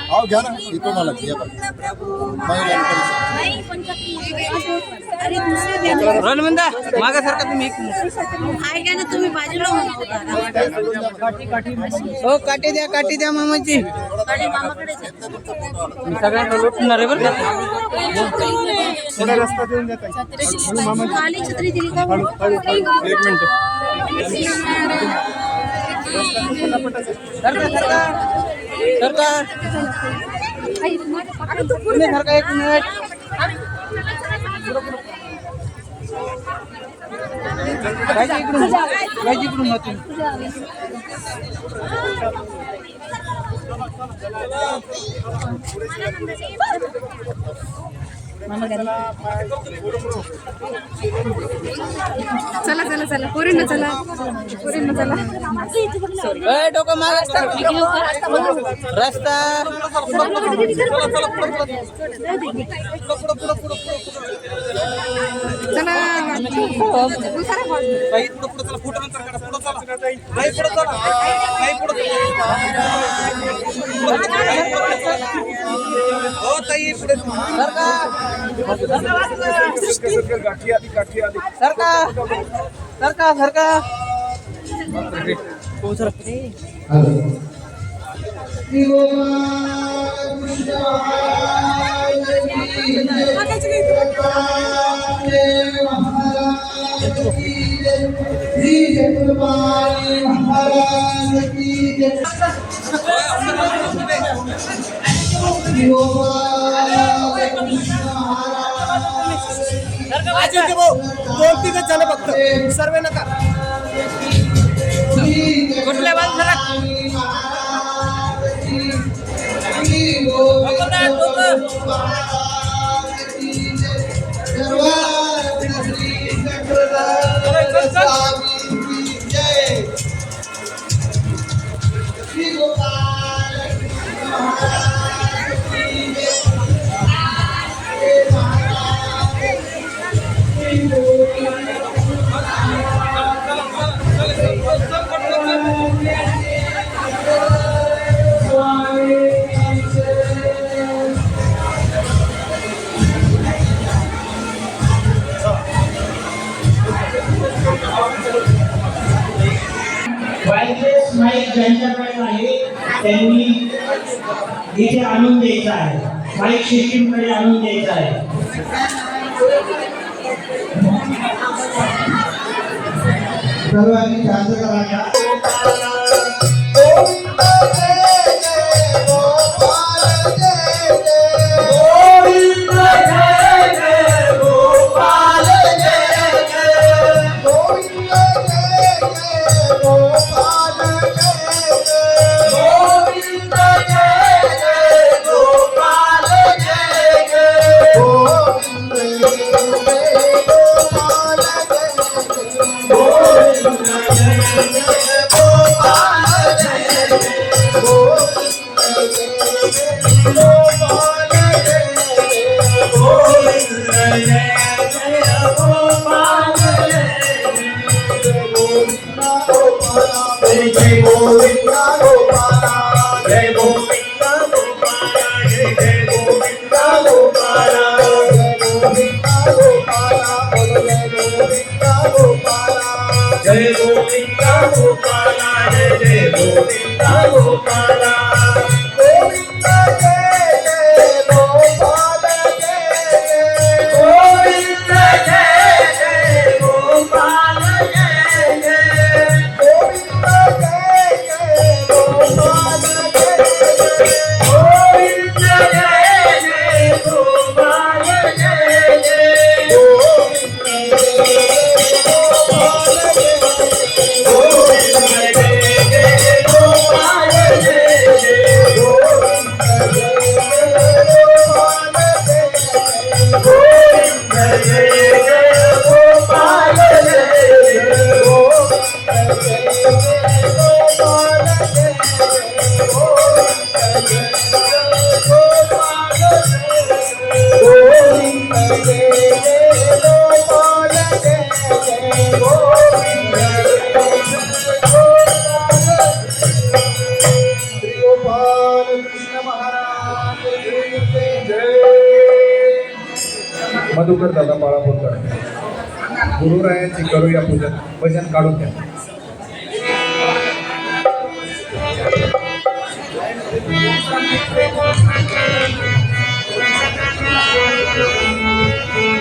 आओ घ्या ना इथं मला रोल म्हणता मागासारखा तुम्ही आहे ना तुम्ही बाजूला हो काठी द्या मामाची मामाकडे मी सगळ्यांना लुटणार आहे बरं का रस्ता देऊन देत खाली छत्री दिली का एक मिनिट सरकार एक मिनिट इकडून चला पोरींना चला डोकं माग रस्ता झालं फक्त सर्व नका कुठल्या बाजूला माईक ज्यांच्याकडे आहे त्यांनी इथे आणून द्यायचा आहे माईक सिस्टीमकडे आणून द्यायचा आहे सर्वांनी शांत करायला श्री गोपाल कृष्ण महाराज की जय. मधुकर दादा बाळापूरकर गुरुरायांची करूया पूजन. भजन काढून घ्या.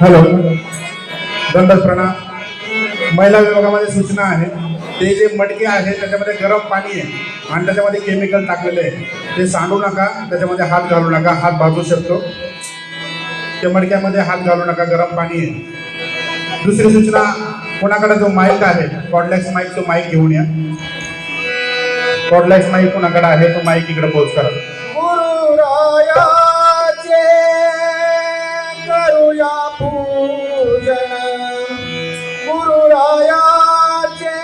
हॅलो, दंडक प्रणाम. महिला विभागामध्ये सूचना आहे, ते जे मटके आहे त्याच्यामध्ये गरम पाणी आहे आणि त्याच्यामध्ये केमिकल टाकलेले आहे. ते सांडू नका, त्याच्यामध्ये हात घालू नका, हात भाजू शकतो. त्या मडक्यामध्ये हात घालू नका, गरम पाणी आहे. दुसरी सूचना, कोणाकडे जो माईक आहे कॉर्डलेस माईक, तो माईक घेऊन या. कॉर्डलेस माईक कोणाकडे आहे तो माईक इकडे पोच करा. गुरुरायाचे करूया पूजन, गुरुरायाचे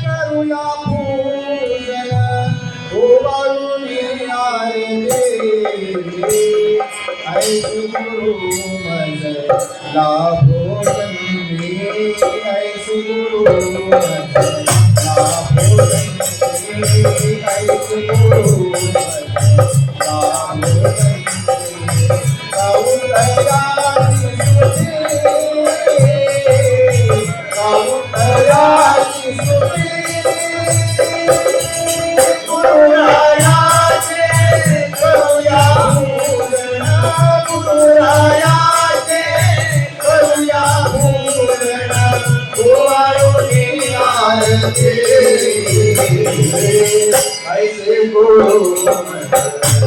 करूया पूजन. ओवाळून आले ऐसे गुरु मज लाभो गंगे, ऐसे गुरु मज लाभो गंगे, ऐसे गुरु मज लाभो गंगे. काऊतयाची स्तुती, काऊतयाची स्तुती. गुरुरायाचे करूया पूजन, गुरुरायाचे करूया पूजन. ओवाळून आरती ऐसे गुरु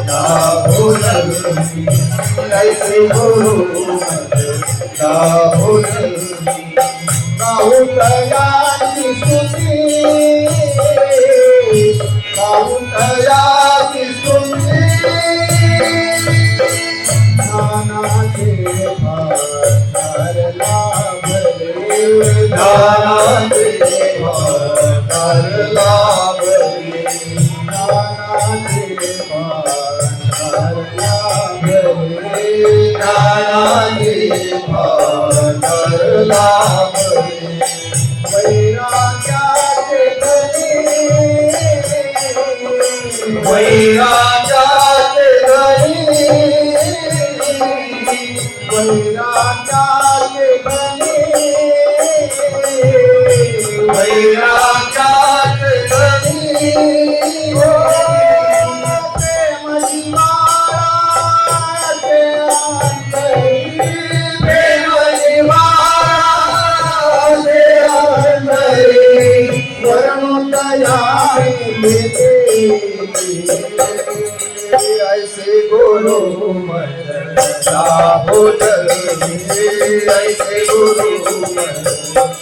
लाभो गंगे, ऐसे गुरु लाभो गंगे. काऊतयाची स्तुती, काऊतयाची स्तुती. ज्ञानाचे भांडार लाभले, ज्ञानाचे भांडार लाभले, ज्ञानाचे भांडार लाभले, ज्ञानाचे भांडार लाभले. वैराग्याचे धनी, वैराग्याचे धनी, वैराग्याचे धनी, वैराग्याचे धनी. ओ प्रेम जीवाचे अंतरी, प्रेम जीवाचे अंतरी. वरुण दयाळे देते ऐसे गुरु मज लाभो गंगे, ऐसे गुरु मज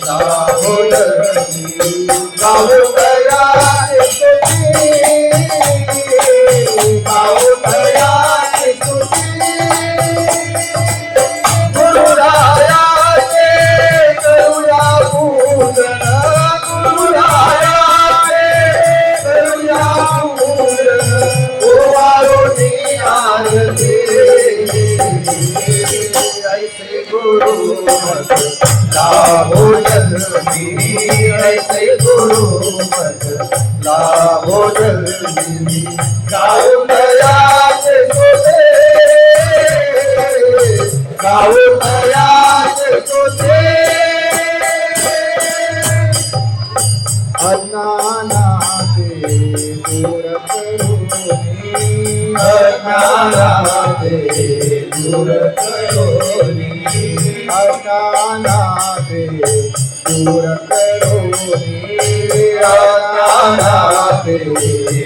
लाभो गंगे. काऊतयाची स्तुती, काऊतयाची स्तुती. गुरुरायाचे करूया पूजन, गुरुरायाचे करूया पूजन. ओवाळून आरती ऐसे गुरु मज लाभो गंगे, ऐसे गुरु मज लाभो गंगे. काऊतयाचे स्तुती, काऊतयाचे स्तुती. अज्ञानाचे दूर करूनी, अज्ञानाचे दूर करूनी, अज्ञानाचे दूर करूनी, अज्ञानाचे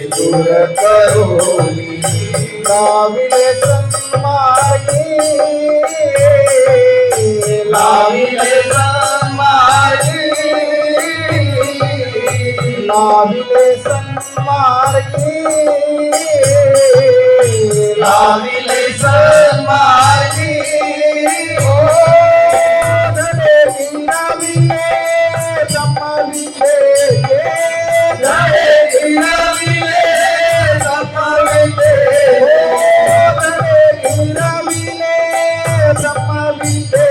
दूर करूनी. लाविले सन्मार्गी, लाविले सन्मार्गी, लाविले सन्मार्गी, लाविले सन्मार्गी. ओ धने गिराविले ब्रह्मविद्ये, धने गिराविले ब्रह्मविद्ये. ओ धने गिराविले ब्रह्मविद्ये,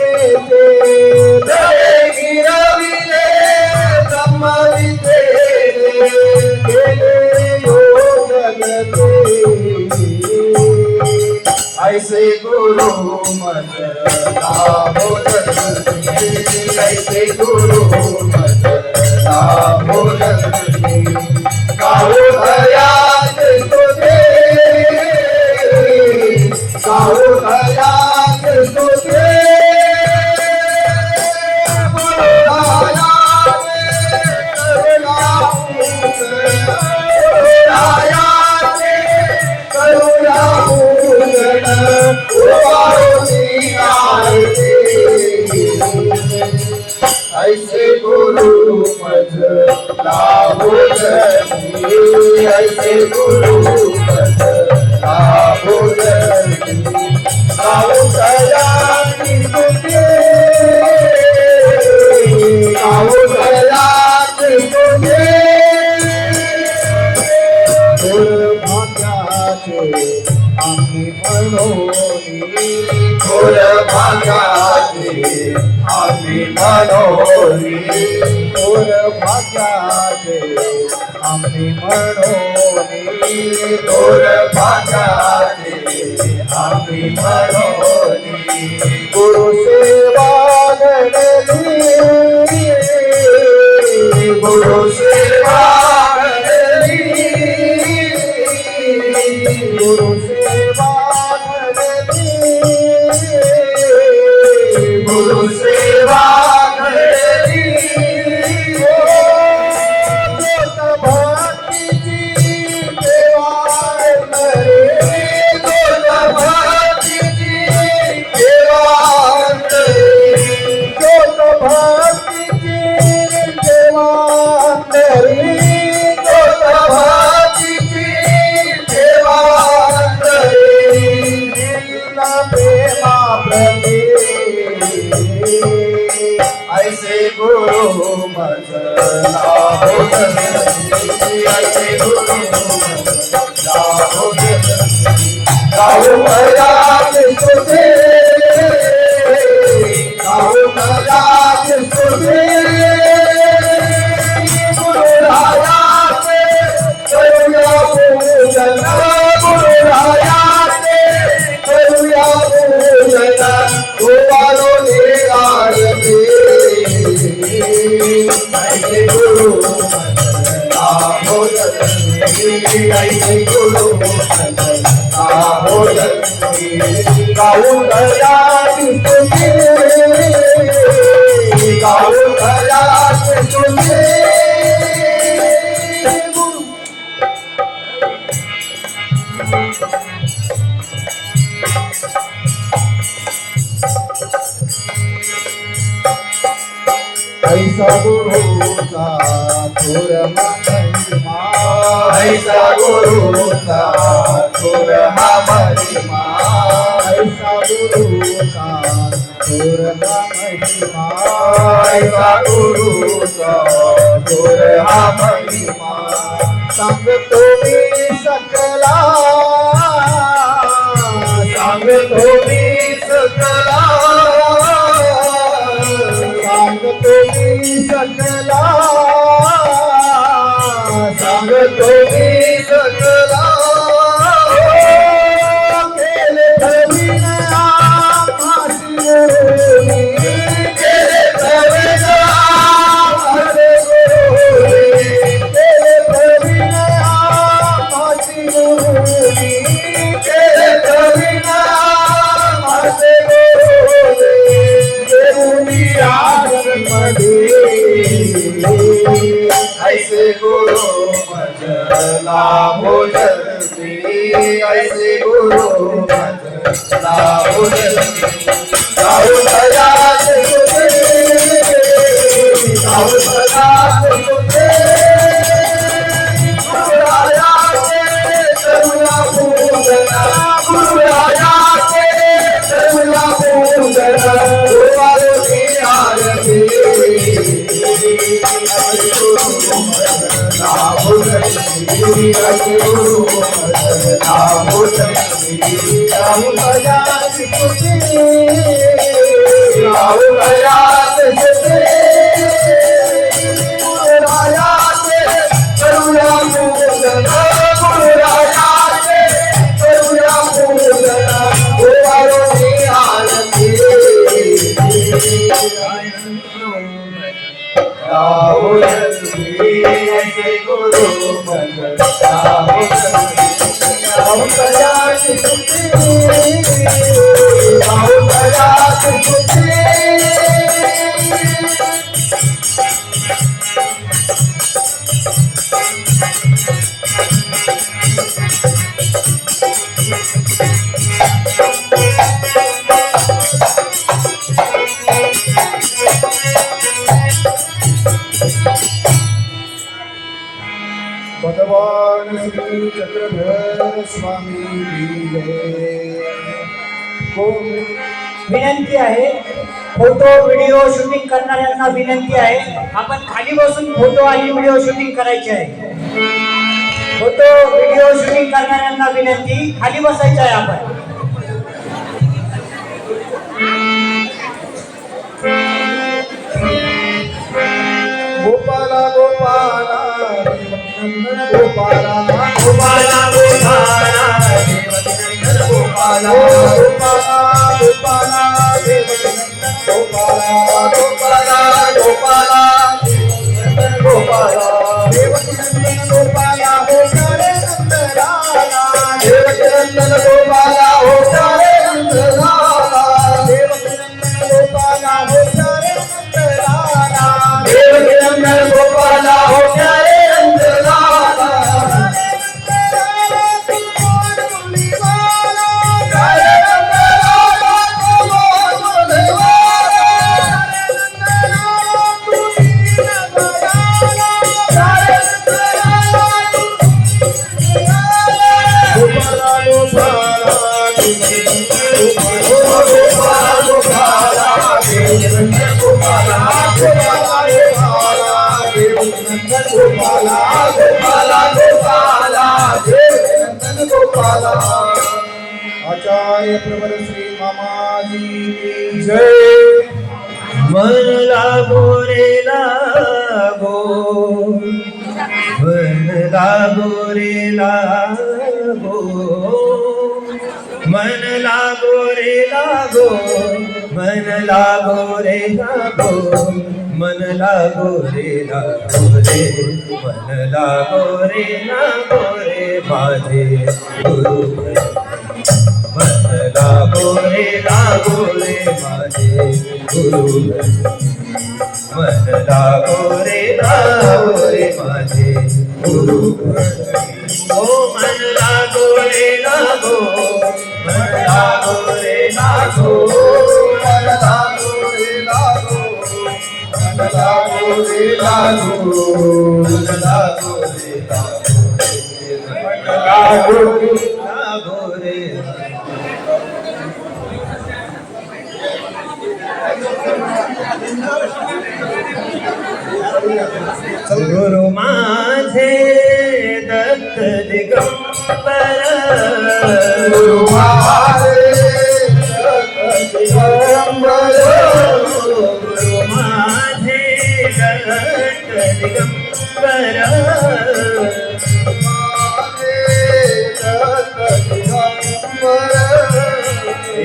धने गिराविले ब्रह्मविद्ये. भजला भोजनी गाऊ दयात स्तुते गाऊ दयात स्तुते ऐसे गुरु मजला भोजनी ऐसे गुरु मजला भोजनी गाऊ दयाती स्तुते गाऊ दयाती स्तुते भाग्याचे आम्ही म्हणोनी थोर भाग्याचे आम्ही म्हणोनी थोर भाग्याचे आम्ही म्हणोनी थोर भाग्याचे आम्ही म्हणोनी गुरु सेवा घडली गुरु सेवा घडली गुरु सेवा घडली गुरु सेवा घडली जोत भक्तीची सेवा करे जोत भक्तीची सेवा करे जोत भक्तीची सेवा करे जोत भक्तीची सेवा करे नीला प्रेमा प्रभे ऐसे गुरु मजला भोजनी ऐसे गुरु मजला भोजनी गाऊ दयात स्तुते गाऊ दयात स्तुते गुरु रायाचे करूया पूजन गुरु रायाचे करूया पूजन गोवालो निराळते ऐसे गुरु मजला भोजनी ऐसे गुरु मजला भोजनी गाऊ दयाती स्तुते गाऊ दयाती स्तुते ऐसा गुरुचा थोर महिमा ऐसा गुरुचा थोर महिमा ऐसा गुरुचा थोर महिमा ऐसा गुरुचा थोर महिमा सांगतो मी सकला सांगतो मी सकला सांगतो मी सकला सांगतो मी सकला केले धविना मासी केले धविना हरे गोरी केले धविना मासी केले धविना हरे गोरी ऐसे गुरु मजला भोजनी ऐसे गुरु मजला भोजनी गाऊ दयात स्तुते गाऊ दयात स्तुते गुरु रायाचे करूया पूजन गुरु रायाचे करूया पूजन गोवालो निराळते पावसाळ्याची सुट्टी पावसाळ्याची सुट्टी भगवान श्री चक्रधर स्वामी की जय. विनंती आहे, फोटो व्हिडिओ शूटिंग करणाऱ्यांना विनंती आहे, आपण खाली बसून फोटो आणि व्हिडिओ शूटिंग करायचे आहे. फोटो व्हिडिओ शूटिंग करणाऱ्यांना विनंती, खाली बसायचं आहे आपण. गोपाला गोपाला गोपाला गोपाला गोपाला गोपाला गोपाला गोपाला गोपाला गोपाला गोपाला देवकीनंदन गोपाला हो सारे नंदलाला देवकीनंदन गोपाला हो सारे नंदलाला देवकीनंदन गोपाला हो सारे नंदलाला देवकीनंदन गोपाला हो सारे नंदलाला आचार्य प्रवर श्री मामाजी की जय. मन लागो रे लागो, मन लागो रे लागो, मन लागो रे लागो, मन लागो रे लागो, मन लागो रे लागो रे, मन लागो रे लागो रे माझे गुरु. मन लागो रे माझे गुरु. मन लागो रे माझे गुरु. ओ मन लागो रे लागो, मन लागो रे लागो, मन लागो रे लागो, मन लागो रे लागो, मन लागो रे लागो रे लागो रे. गुरु माझे दत्त दिगंबर, गुरु माझे दिगंबर, गुरु माझे दत्त दिगंबर,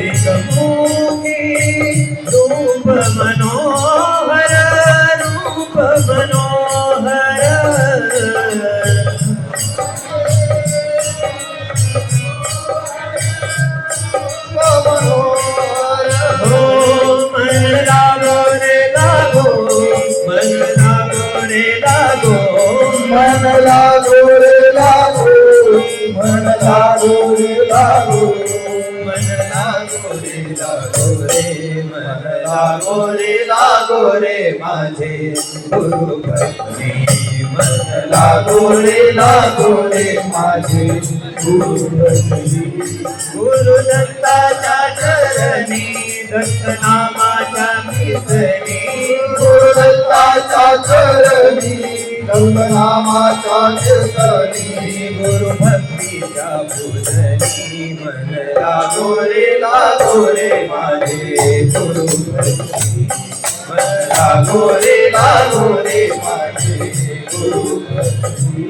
एकमुखी रूप मनोहर, रूप मनोहर. हो मन लागो रे लागो, मन लागो रे लागो, मन लागो रे लागो, मन लागो रे लागो, मन लागो रे लागो रे, मन लागो रे लागो रे माझे गुरु भक्ती. मन लागो रे माझे गुरु भक्ती. गुरु दत्ताच्या चरणी, दत्त नामाच्या कीर्तनी, गुरु दत्ताच्या चरणी, दत्तनामाच्या कीर्तनी, गुरु भक्तीच्या पूजनी. मन लागो रे माझे गुरु भक्ती. मन लागो रे माझे गुरु भक्ती.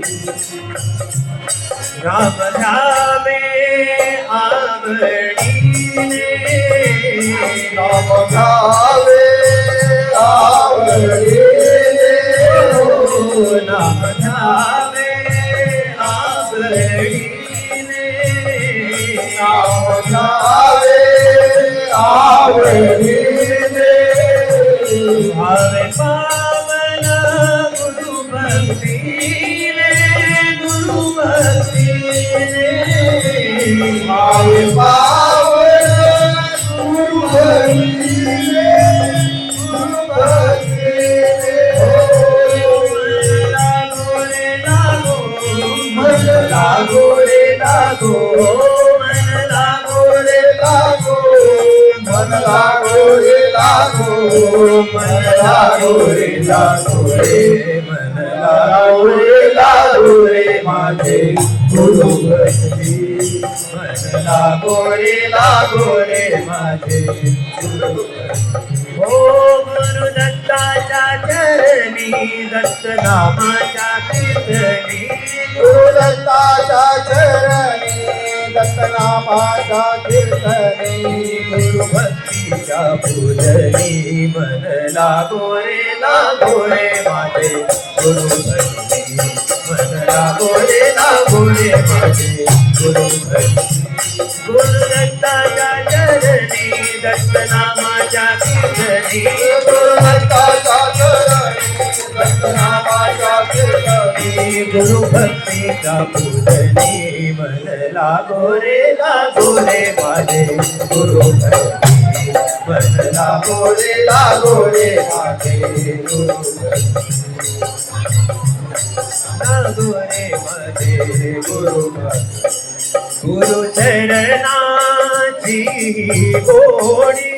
राम ध्यावे आवडीने, नाम गावे आवडीने, नाम ध्यावे आवडीने, नाम घ्यावे आवडीने भावे पावन गुरु भक्तीने गुरु भक्तीने भावे पावन गुरु भक्तीने गुरु भक्तीने मन लागो रे लागो मन लागो रे लागो मन लागो रे लागो मन लागो रे लागो रे मन लागो रे लागो रे माझे गुरु भक्ती मन लागो रे माझे गुरु भक्ती हो गुरु दत्ताच्या चरणी दत्त नामाच्या कीर्तनी गुरु दत्ताच्या चरणी दत्तनामाच्या कीर्तनी गुरु भक्तीच्या पूजनी मन लागो रे माझे गुरु भक्ती मन लागो रे माझे गुरु भक्ती गुरु दत्ताच्या चरणी दत्त नामाच्या कीर्तनी गुरु दत्ताच्या चरणी दत्तनामाच्या कीर्तनी गुरु भक्तीच्या पूजनी मन लागो रे माझे गुरु भक्ती मन लागो रे लागो रे माझे गुरु भक्ती लागो रे माझे गुरु भक्ती गुरु चरणाची गोडी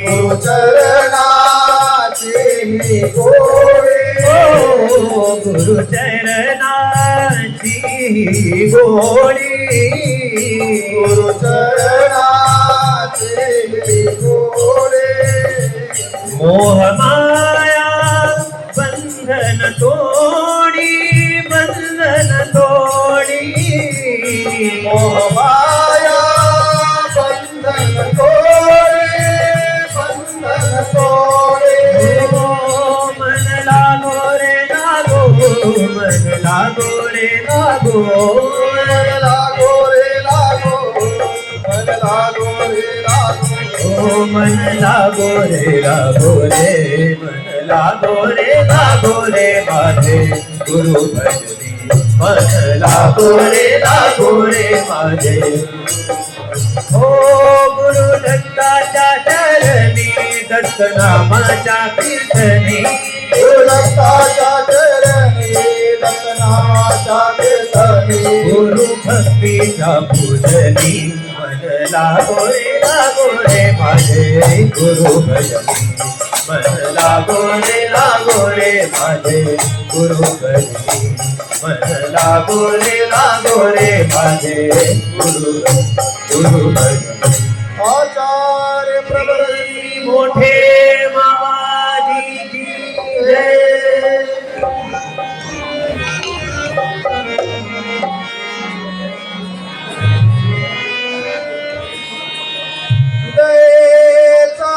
गुरु चरणाची गोडी गुरु चरणाची गोडी गुरु चरणाची गोडी मोह माया बंधन तोडी मोह माया बंधन तोडे मन लागो रे लागो मन लागो रे लागो मन लागो रे लागो मन लागो रे लागो ओ मन लागो रे मन लागो रे माझे गुरु भजनी मन लागो रे माझे ओ गुरु दत्ताच्या चरणी दत्त नामाच्या कीर्तनी गुरु दत्ताच्या चरणी दत्तनामाच्या कीर्तनी गुरु भक्तीच्या पूजनी मन लागो रे माझे गुरु भजनी मन लागो रे माझे गुरु भजनी मन लागो रे माझे गुरु भजनी आचार्य प्रवर श्री मोठे मामाजी की जय दयेचा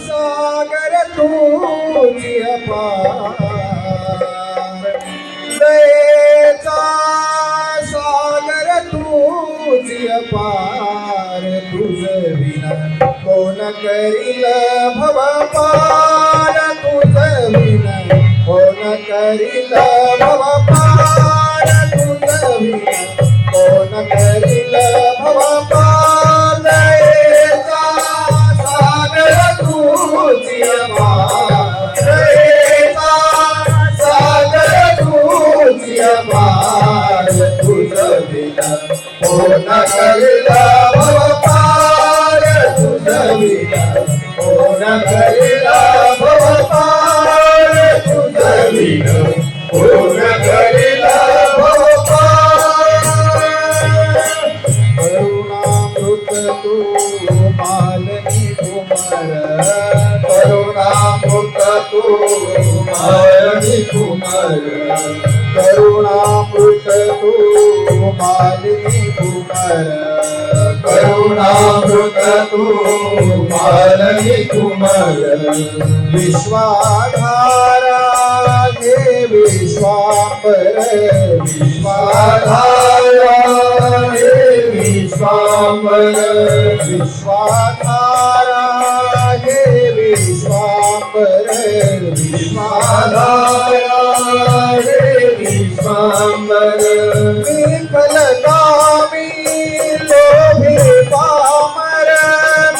सागर तुझी अपार दयेचा सागर तुझी अपार तुझ विना कोण करील भवपार तुझ विना कोण करील भवपार तुझ विना कोण करील भवपार दयेचा सागर तुझी अपार दयेचा सागर तुझी अपार तुझ विना कोण करील भवपार तुझ विना कोण करील भवपार तुझ विना कोण करील करुणामृत तू मालनी कुमार करुणामृत तू मालनी कुमार करुणामृत तू मालनी कुमार करुणामृत तू मालनी कुमार विश्वाधारा हे विश्वांबरा विश्वाधारा हे विश्वांबर विश्वाधारा हे विश्वांबर विश्वाधारा हे विश्वांबर विफलकामी लोभी पामर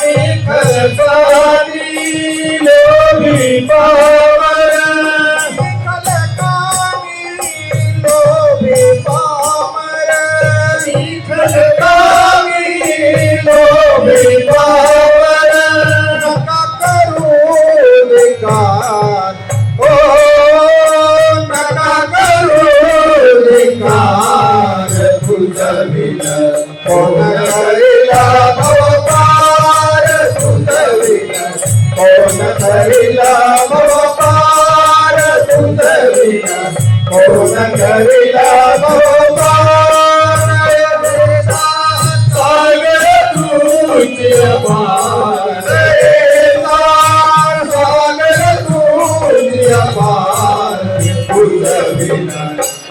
विफलकामी लोभी पामर विफलकामी लोभी पामर विफलकामी लोभी पामर नका करू विकार ओ नका करू विकार तुझविन कोण करिला भवपार तुझविन कोण करिला भवपार तुझविन कोण करिला भवपार सागर तुझी अपार सागर तुझी अपार तुझविन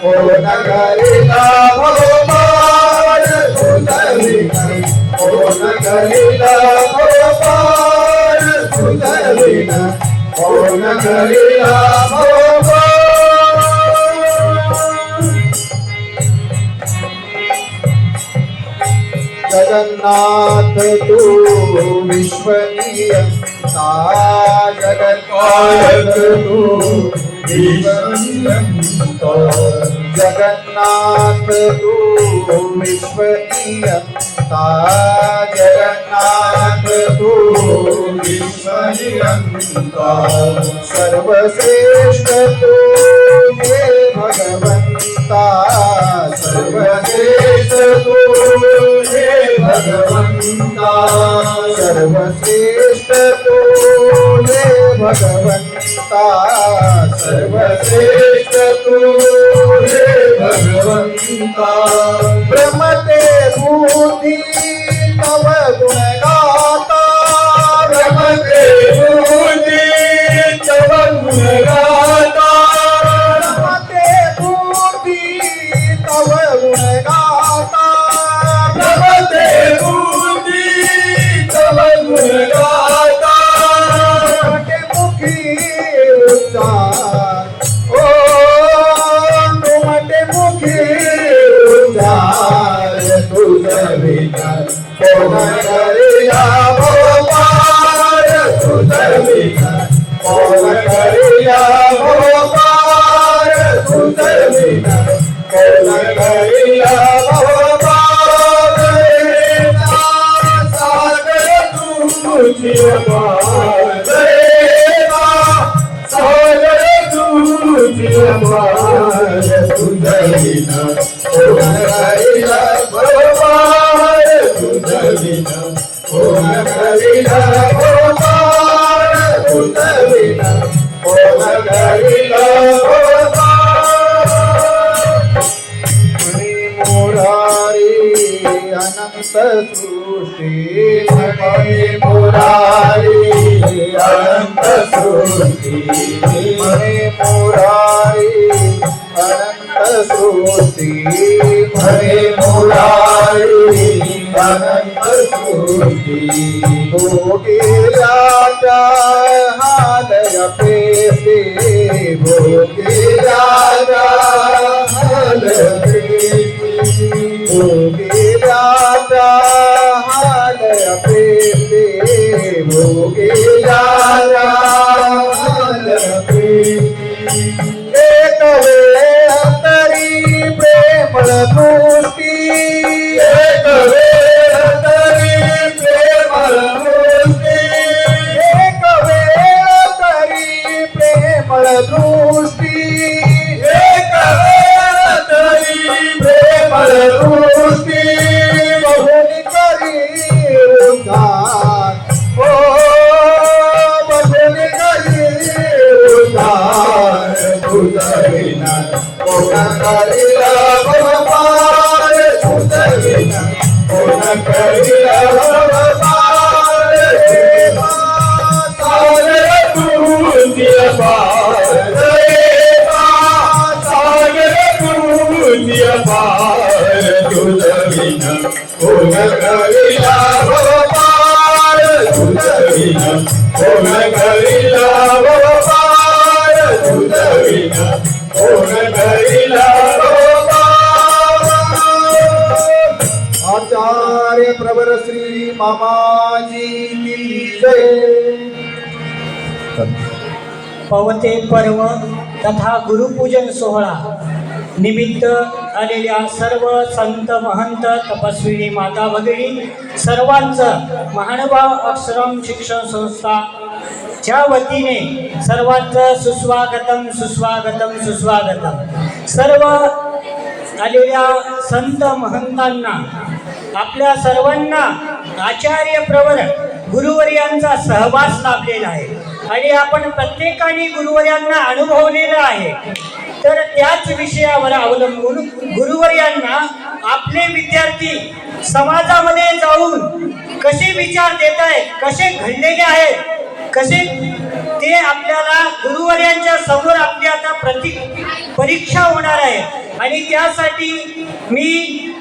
कोण करिला भवपार तुझविन कोण करिला भवपार तुझविन कोण करिला भवपार जगन्नाथ तू विश्वनीयता पालक जगन्नाथ तू विश्वनियंता जगन्नाथ तू विश्वनीयता जगन्नाथ तू विश्वनियंता सर्वश्रेष्ठ तू हे भगवंता सर्वश्रेष्ठ तू हे भगवंता सर्वश्रेष्ठ तू हे भगवंता सर्वश्रेष्ठ तू हे भगवंता ब्रह्मते बुद्धि तव गुण गाता ब्रह्मते बुद्धि तव गुण गाता ब्रह्मते बुद्धि तव गुण गाता ब्रह्मते बुद्धि तव गुण गाता ब्रह्मते मुखी उच्चार ओ ब्रह्मते मुखी उच्चार तुझविना कोण करिला भवपार तुझविना कोण करिला भवपार तुझविना कोण करिला भवपार सागर तुझी अपार सागर तुझी अपार तुझविना कोण करिला भवपार तुझविना कोण करिला भवपार तुझविना कोण करिला भवपार मणि मुरारी अनंत सृष्टी मणि मुरारी अनंत सृष्टी मणि मुरारी अनंत सृष्टी मणि मुरारी अनंत सृष्टी भोगिराजा हालय पेते भोगिराजा भोगिराजा हालय पेते भोगिराजा एक वेळ तरी प्रेमळ दृष्टी एक वेळ तरी प्रेमळ दृष्टी एक वेळ तरी प्रेमळ दृष्टी एक वेळ तरी प्रेमळ दृष्टी बहुनी करी उद्धार ओ बहुनी करी उद्धार तुझविना कोण करिला भवपार तुझविना कोण करिला भवपार सागर तुझी अपार सागर कोण धरिला आचार्य प्रवर श्री मामाजी की जय. पवते पर्व तथा गुरुपूजन सोहळा निमित्त आलेल्या सर्व संत महंत तपस्विनी माता भगिनी सर्वांचं महानुभाव अक्षरम शिक्षण संस्थाच्या वतीने सर्वांचं सुस्वागतम सुस्वागतम सुस्वागतम. सर्व आलेल्या संत महंतांना आपल्या सर्वांना आचार्य प्रवर गुरुवर्यांचा सहवास लाभलेला आहे आणि आपण प्रत्येकाने गुरुवर्यांना अनुभवलेलं आहे. तर त्याच विषयावर अवलंबून गुरुवर्यांना आपले विद्यार्थी समाजामध्ये जाऊन कसे विचार देत आहेत, कसे घडलेले आहेत, कसे ते आपल्याला गुरुवर्यांच्या समोर आपली आता परीक्षा होणार आहे. आणि त्यासाठी मी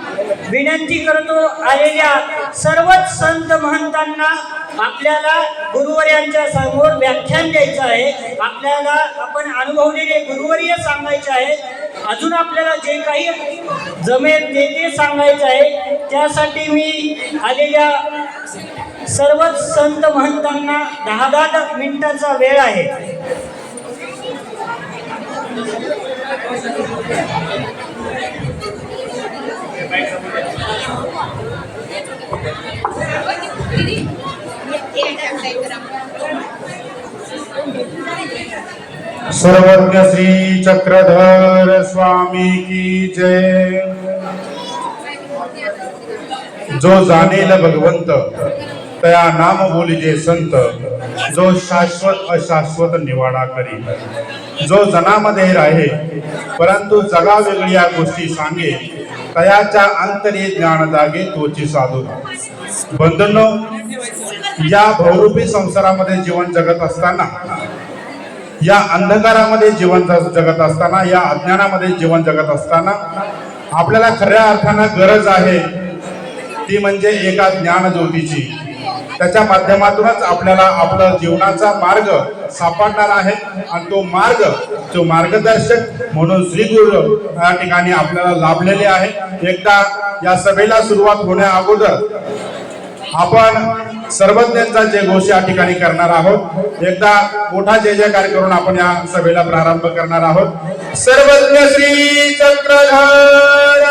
विनंती करतो आलेल्या सर्वच संत महंतांना आपल्याला गुरुवर्यांच्या समोर व्याख्यान द्यायचं आहे. आपल्याला आपण अनुभवलेले गुरुवर्य सांगायचे आहे. अजून आपल्याला जे काही जमेल ते सांगायचं आहे. त्यासाठी मी आलेल्या सर्वच संत महंतांना 10 मिनिटाचा वेळ आहे. सर्वज्ञ श्री चक्रधर स्वामी की जय. जो जाणेल भगवंत तया नाम बोलिजे संत, जो शाश्वत अशाश्वत निवाडा करी. जो जनामध्ये राहे परंतु जगा वेगळ्या गोष्टी सांगे, तयाच्या अंतरी ज्ञान जागे तोची साधुता. बंधनो, या बहुरूपी संसारामध्ये जीवन जगत असताना, या अंधकारामध्ये जीवन जगत असताना, या अज्ञानामध्ये जीवन जगत असताना आपल्याला खऱ्या अर्थानं गरज आहे ती म्हणजे एका ज्ञान ज्योतीची. त्याच्या माध्यमातूनच आपल्याला आपला जीवनाचा मार्ग सापडणार आहे आणि तो मार्गदर्शक म्हणून श्री गुरु या ठिकाणी आपल्याला लाभलेले आहे. एकदा या सभेला सुरुवात होण्या अगोदर आपण सर्वज्ञांचा जयघोष या ठिकाणी करणार आहोत. एकदा मोठा जय जयकार करून आपण या सभेला प्रारंभ करणार आहोत. सर्वज्ञ श्री चक्रधर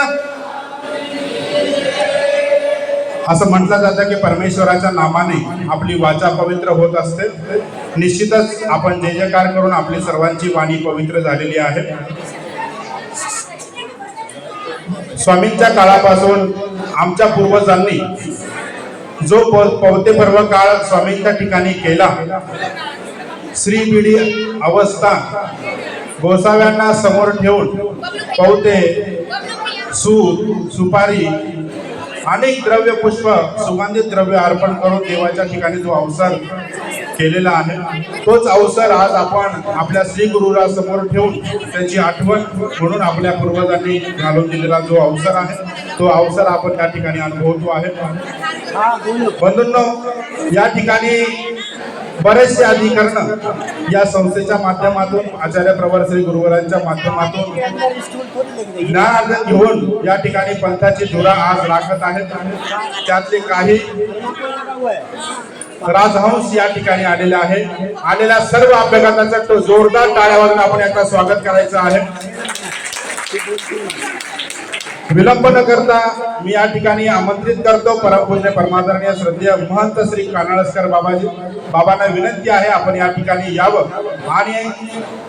असं म्हटलं जातं की परमेश्वराच्या नामाने आपली वाचा पवित्र होत असते. निश्चितच आपण जय जयकार करून आपली सर्वांची वाणी पवित्र झालेली आहे. स्वामींच्या काळापासून आमच्या पूर्वजांनी जो पवते पर्व काळ स्वामींच्या ठिकाणी केला, श्री बिडी अवस्था गोसाव्यांना समोर ठेवून पवते, सूत, सुपारी, अनेक द्रव्य पुष्प, सुगंधित द्रव्य अर्पण करून देवाच्या ठिकाणी जो अवसर केलेला आहे, तोच अवसर आज आपण आपल्या श्री गुरुला समोर ठेवून त्याची आठवण म्हणून आपल्या पूर्वजांनी घालून दिलेला जो अवसर आहे, तो अवसर आपण त्या ठिकाणी अनुभवतो आहे. बंधूंनो, या ठिकाणी बरेचसे अधिकरण या संस्थेच्या माध्यमातून, आचार्य प्रवर श्री गुरुवरांच्या माध्यमातून ज्ञान घेऊन या ठिकाणी पंथाची धुरा आज राखत आहेत. त्यातले काही राजहंस या ठिकाणी आलेले आहे. आलेल्या सर्व अभ्यागतांचं जोरदार टाळ्या वाजवून आपण एकदा स्वागत करायचं आहे. विलंब न करता मी या ठिकाणी आमंत्रित करतो परमपूज्य परमादरणीय श्रद्धेय महंत श्री कानाळस्कर बाबांना विनंती आहे आपण या ठिकाणी यावं आणि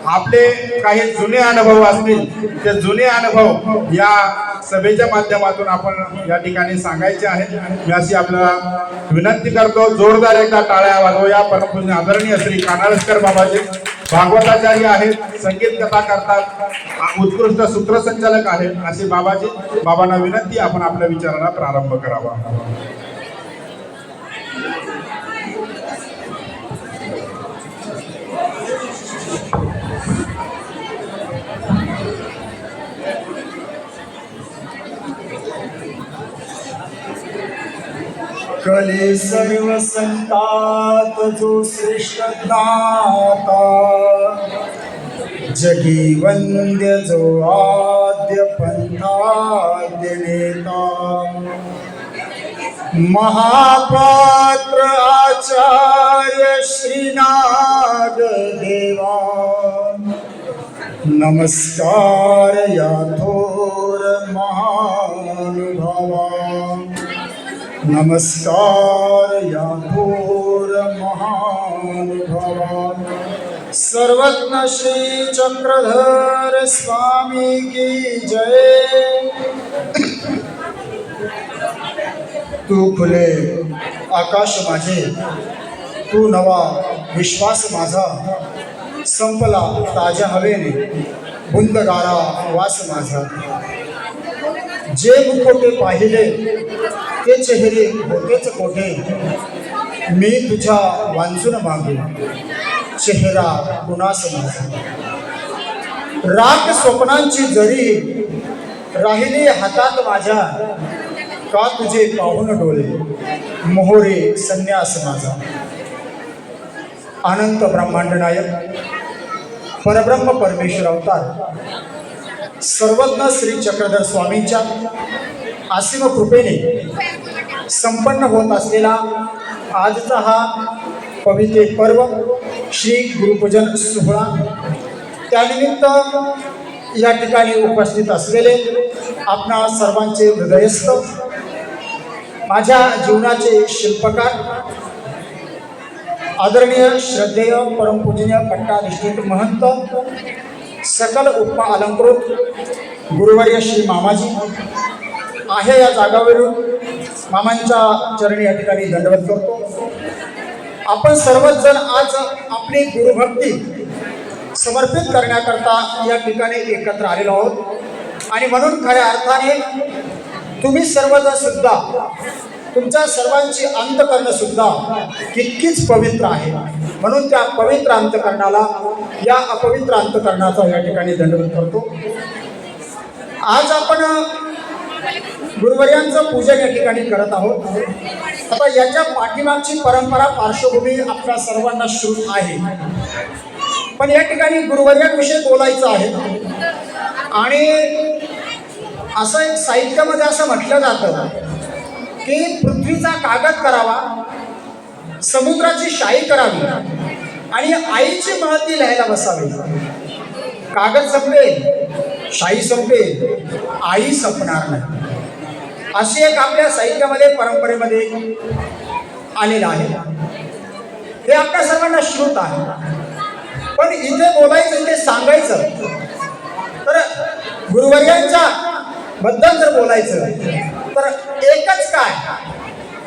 आपले काही जुने अनुभव असतील ते जुने अनुभव या सभेच्या माध्यमातून आपण या ठिकाणी सांगायचे आहेत. मी अशी आपल्याला विनंती करतो. जोरदार एकदा टाळ्या वाजवूया. परमपूज्य आदरणीय श्री कानाळस्कर बाबाजी भागवताचार्य आहेत, संगीत कथा करतात, उत्कृष्ट सूत्रसंचालक आहेत. असे बाबांना विनंती आपण आपल्या विचाराला प्रारंभ करावा. कले सर्व संतात जो श्रेष्ठ ज्ञाता, जगी वंद्य जो आद्य पंथाद्य नेता महापात्र आचार्य श्रीनाग देवा नमस्कार या थोर महानुभावा नमस्कार या थोर महानुभावा सर्वज्ञ श्री चक्रधर स्वामी की जय तू खुले आकाश माझे तू नवा विश्वास माझा संपला ताज्या हवेने बुंदगारा वास माझा जे मुखोटे पाहिले ते चेहरे होतेच कोठे मी तुझ्या वांचून मागू चेहरा कुणास माझा राख स्वप्नांची जरी राहिली हातात माझ्या का तुझे पाहून डोळे मोहरे संन्यास माझा अनंत ब्रह्मांड नायक परब्रह्म परमेश्वर अवतार सर्वज्ञ श्री चक्रधर स्वामींच्या असीम कृपेने संपन्न होत असलेला आजचा हा पवित्र पर्व श्री गुरुपूजन सोहळा त्यानिमित्त या ठिकाणी उपस्थित असलेले आपणा सर्वांचे हृदयस्थ माझ्या जीवनाचे शिल्पकार आदरणीय श्रद्धेय परमपूजनीय पट्टाधिष्ठित महंत सकल उपमा अलंकृत गुरुवर्य श्री मामाजी आहे या जागावरून मामांच्या चरणी या ठिकाणी दंडवत करतो आपण सर्वच जण आज आपली गुरुभक्ती समर्पित करण्याकरता या ठिकाणी एकत्र आलेलो आहोत आणि म्हणून खऱ्या अर्थाने तुम्ही सर्वजण सुद्धा तुमच्या सर्वांची अंतकरण सुद्धा तितकीच पवित्र आहे म्हणून त्या पवित्र अंतकरणाला या अपवित्र अंतकरणाचा या ठिकाणी दंडवत करतो आज आपण गुरुवर्यांचं पूजन या ठिकाणी करत आहोत आता याच्या पाठीमागची परंपरा पार्श्वभूमी आपल्या सर्वांना श्रुत आहे पण या ठिकाणी गुरुवर्यांविषयी बोलायचं आहे आणि असं एक साहित्यामध्ये असं म्हटलं जातं की पृथ्वीचा कागद करावा समुद्राची शाई करावी आणि आईची महती लिहायला बसावी कागद संपेल शाई संपेल आई संपणार नाही अशी एक आपल्या साहित्यामध्ये परंपरेमध्ये आलेलं आहे हे आपल्या सर्वांना श्रुत आहे पण इथे बोलायचं इथे सांगायचं तर गुरुवर्यांच्या बद्दल जर बोलायचं तर एकच काय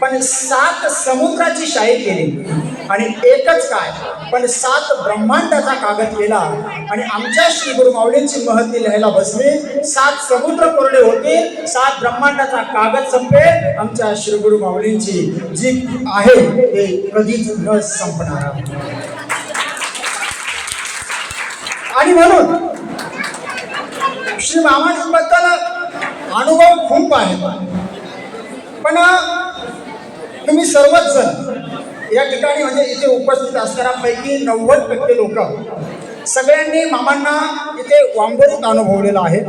पण 7 समुद्राची शाई केली आणि एकच काय पण 7 ब्रह्मांडाचा कागद केला आणि आमच्या श्री गुरु माऊलींची महती लिहायला बसली 7 समुद्र कोरडे होते 7 ब्रह्मांडाचा कागद संपेल आमच्या श्री गुरु माऊलींची जी आहे ते कधीच न संपणार आणि म्हणून श्री मामांबद्दल अनुभव खूप आहे पण तुम्ही सर्वच जण या ठिकाणी म्हणजे इथे उपस्थित असणाऱ्यांपैकी 90% लोक सगळ्यांनी मामांना इथे वांबोरीत अनुभवलेलं आहे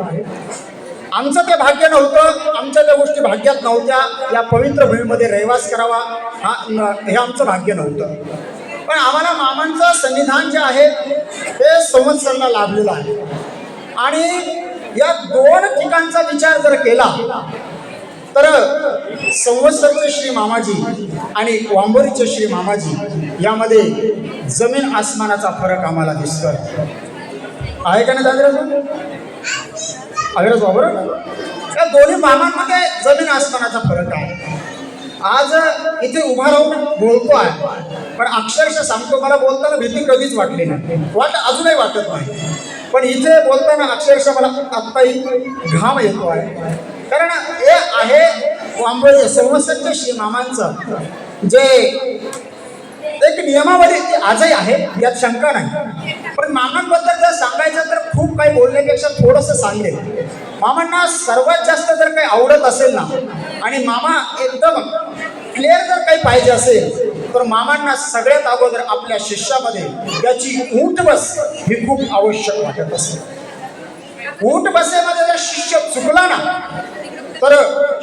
आमचं ते भाग्य नव्हतं आमच्या त्या गोष्टी भाग्यात नव्हत्या या पवित्र भूमीमध्ये रहिवास करावा हे आमचं भाग्य नव्हतं पण आम्हाला मामांचं सन्निधान जे आहे ते संवत्सरला लाभलेलं आहे आणि या 2 ठिकाणचा विचार जर केला तर संवत्सरचे श्री मामाजी आणि वांबोरीचे श्री मामाजी यामध्ये जमीन आसमानाचा फरक आम्हाला दिसतोय आहे का नाही दादराज बरोबर या दोन्ही मामांमध्ये जमीन आसमानाचा फरक आहे आज इथे उभा राहून बोलतो आहे पण अक्षरशः सांगतो मला बोलताना भीती कधीच वाटली नाही अजूनही वाटत नाही पण इथे बोलताना अक्षरशः मला आत्ताही घाम येतो आहे कारण हे आहे वांबोळी संवत्सरच्या श्री मामांचं जे एक नियमावली आजही आहे यात शंका नाही पण मामांबद्दल जर सांगायचं तर खूप काही बोलण्यापेक्षा थोडंसं सांगेल मामांना सर्वात जास्त जर काही आवडत असेल ना आणि मामा एकदम क्लिअर जर काही पाहिजे असेल तर मामांना सगळ्यात अगोदर आपल्या शिष्यामध्ये त्याची ऊठ बस ही खूप आवश्यक वाटत असते. ऊठ बसेमध्ये जर शिष्य चुकला ना तर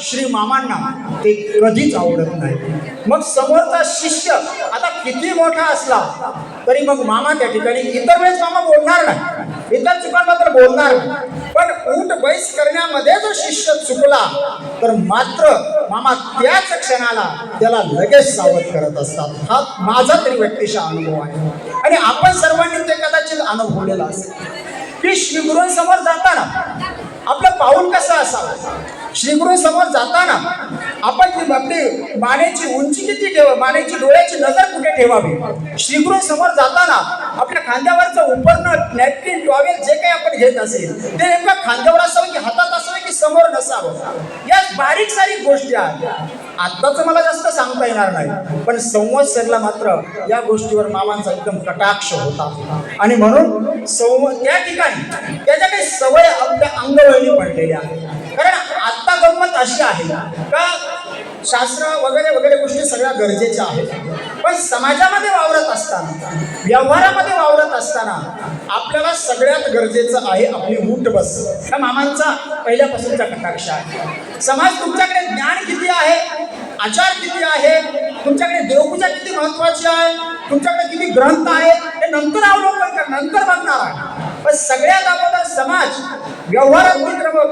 श्री मामांना ते कधीच आवडत नाही. मग समोरचा शिष्य आता किती मोठा असला तरी मग मामा त्या ठिकाणी इतर वेळेस मामा बोलणार नाही, इतर चुकांबद्दल बोलणार नाही, पण ऊठ बैस करण्यामध्ये जो शिष्य चुकला तर मात्र मामा त्याच क्षणाला त्याला लगेच सावध करत असतात. हा माझा तरी व्यक्तिशः अनुभव आहे आणि आपण सर्वांनी ते कदाचित अनुभवलेला असेल की श्रीगुरूंसमोर जाताना आपलं पाऊल कसं असावं. श्रीगुरूंसमोर जाताना आपण आपली मानेची उंची किती ठेवा, मानेची डोळ्याची नजर कुठे ठेवावी. श्रीगुरूंसमोर जाताना आपल्या खांद्यावरचं उपरणं नॅपकिन टॉवेल जे काही आपण घेत असेल ते नेमकं खांद्यावर असावं की हातात असावं की समोर नसावं. या बारीक सारीक गोष्टी आहेत. आत्ताच मला जास्त सांगता येणार नाही, पण संवत्सरला मात्र या गोष्टीवर मामांचा एकदम कटाक्ष होता आणि म्हणून त्या ठिकाणी त्याच्या काही सवय आपल्या अंगवळणी पडलेल्या आहेत. कारण आत्ता गंमत अशी आहे का शास्त्र वगैरे वगैरे गोष्टी सगळ्या गरजेच्या आहेत, पण समाजामध्ये वावरत असताना, व्यवहारामध्ये वावरत असताना आपल्याला सगळ्यात गरजेचं आहे आपली ऊठ बस. हा मामांचा पहिल्यापासूनचा कटाक्ष आहे. समाज तुमच्याकडे ज्ञान किती आहे, आचार किती आहे, तुमच्याकडे देवपूजा किती महत्वाची आहे, तुमच्याकडे किती ग्रंथ आहे हे नंतर अवलोकन कर, नंतर बघणार आहे. पण सगळ्यात अगोदर समाज व्यवहारात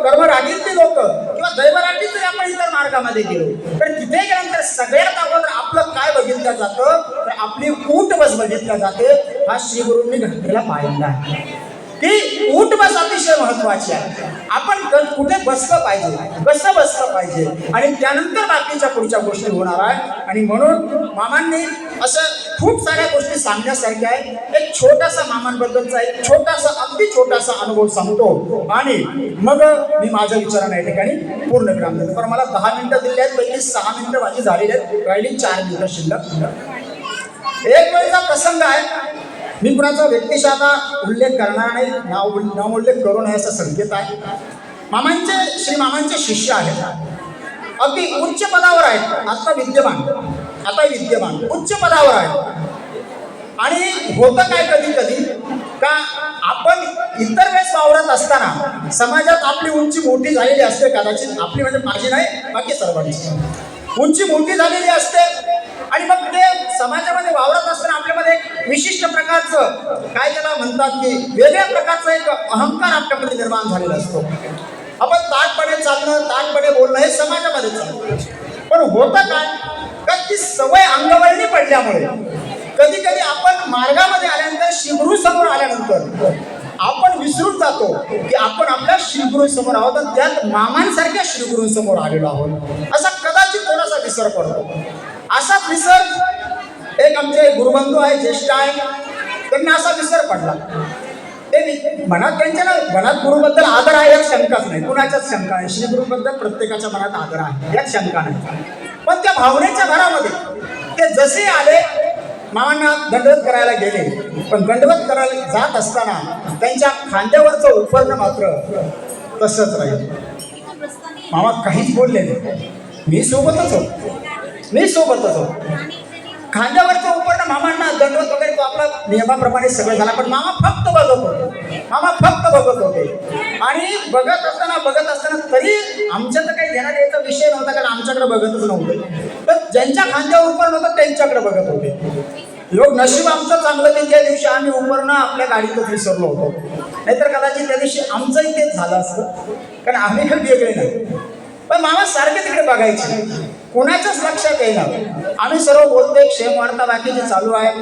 कर्मरागीतील लोक किंवा दैवरागीत जरी आपण इतर मार्गामध्ये गेलो तर तिथे गेल्यानंतर सगळ्यात अगोदर आपलं काय बघितलं जातं तर आपली ऊठ बस बघितल्या जाते. हा श्रीगुरूंनी घातलेला पायंडा आहे की ऊठ बस अतिशय महत्वाची आहे. आपण कुठे बसलं पाहिजे, कसं बसलं पाहिजे आणि त्यानंतर बाकीच्या पुढच्या गोष्टी होणार आहे. आणि म्हणून मामांनी असं खूप साऱ्या गोष्टी सांगण्यासारख्या आहे. एक छोटासा मामांबद्दलचा एक छोटासा अगदी छोटासा अनुभव सांगतो आणि मग मी माझ्या विचारांना या ठिकाणी पूर्ण विराम देतो. पण मला 10 मिनिटं दिली आहेत, पैकी 6 मिनिटं माझी झालेली आहेत, राहिली 4 मिनिटं शिल्लक. एक वेळचा प्रसंग आहे, मी कुणाचा व्यक्तिशः आता उल्लेख करणार नाही, नाव उल्लेख करू नये असा संकेत आहे. मामांचे श्री मामांचे शिष्य आहेत, अगदी उच्च पदावर आहेत, आता विद्यमान उच्च पदावर आहेत. आणि होतं काय कधी कधी का आपण इतर वेळेस वावरत असताना समाजात आपली उंची मोठी झालेली असते, कदाचित आपली म्हणजे माझी नाही बाकी सर्वांची उंची मोठी झालेली असते आणि मग ते समाजामध्ये वावरत असताना आपल्यामध्ये एक विशिष्ट प्रकारचं काय त्याला म्हणतात की वेगळ्या प्रकारचा एक अहंकार आपल्यामध्ये निर्माण झालेला असतो. आपण ताटपणे चालणं, ताटपणे बोलणं हे समाजामध्ये चालतं. पण होतं काय का ती सवय अंगवळणी पडल्यामुळे कधी कधी आपण मार्गामध्ये आल्यानंतर श्रीगुरू समोर आल्यानंतर आपण विसरून जातो की आपण आपल्या श्रीगुरू समोर आहोत आणि त्यात मामांसारख्या श्रीगुरू समोर आलेलो आहोत. असा कदाचित थोडासा विसर पडतो. असाच विसर एक आमचे गुरुबंधू आहे, ज्येष्ठ आहे, त्यांना असा विसर पडला. ते मनात त्यांच्या मनात गुरुबद्दल आदर आहे यात शंकाच नाही, कुणाच्याच शंका नाही. श्रीगुरूबद्दल प्रत्येकाच्या मनात आदर आहे यात शंका नाही. पण त्या भावनेच्या भरामध्ये ते जसे आले मामांना दंडवत करायला गेले, पण दंडवत करायला जात असताना त्यांच्या खांद्यावरचं उपरणं मात्र तसंच राहील. मामा काहीच बोलले नाही, मी सोबतच होतो. खांद्यावरचं उपरणं मामांना दंडवत वगैरे तो आपला नियमाप्रमाणे सगळं झाला, पण मामा फक्त बघत होते. आणि बघत असताना तरी आमच्या तर काही घेण्यात यायचा विषय नव्हता, कारण आमच्याकडे बघतच नव्हते. तर ज्यांच्या खांद्यावर उपरणं होतं त्यांच्याकडे बघत होते. लोक नशीब आमचं चांगलं की त्या दिवशी आम्ही उपरणं आपल्या गाडीतच विसरलो होतो, नाहीतर कदाचित त्या दिवशी आमचंही तेच झालं असतं, कारण आम्ही काही वेगळे नाही. पण मामा सारखे तिकडे बघायचे, कोणाच्याच लक्षात येईना. आम्ही सर्व बोलतोय, क्षेम वार्ता बाकीचे चालू आहे,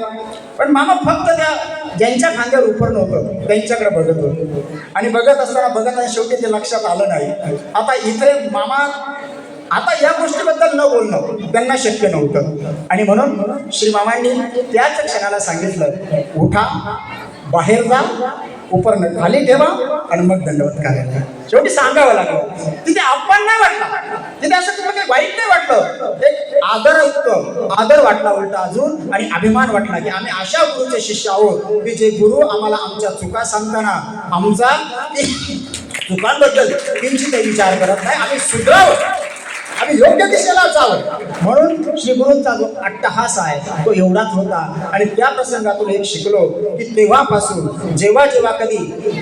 पण मामा फक्त त्या ज्यांच्या खांद्यावर उपरणं होतं त्यांच्याकडे बघत होते. आणि बघत असताना शेवटी ते लक्षात आलं नाही. आता इथे मामा आता या गोष्टीबद्दल न बोलणं त्यांना शक्य नव्हतं. आणि म्हणून श्री मामांनी त्याच क्षणाला सांगितलं, उठा, बाहेर जा, उपरणं खाली ठेवा आणि मग दंडवत करायला. शेवटी सांगावं लागलं. तिथे अपमान नाही वाटला, तिथे असं तुला काही वाईट नाही वाटलं, एक आदर वाटला उलटा अजून, आणि अभिमान वाटला की आम्ही अशा गुरुचे शिष्य आहोत की जे गुरु आम्हाला आमच्या चुका सांगताना आमचा चुकांबद्दल किंचित विचार करत नाही, आम्ही सुधरावं आम्ही योग्य दिशेला जावं म्हणून श्री गुरूंचा जो अट्टहास आहे तो एवढाच होता. आणि त्या प्रसंगातून एक शिकलो की तेव्हापासून जेव्हा जेव्हा कधी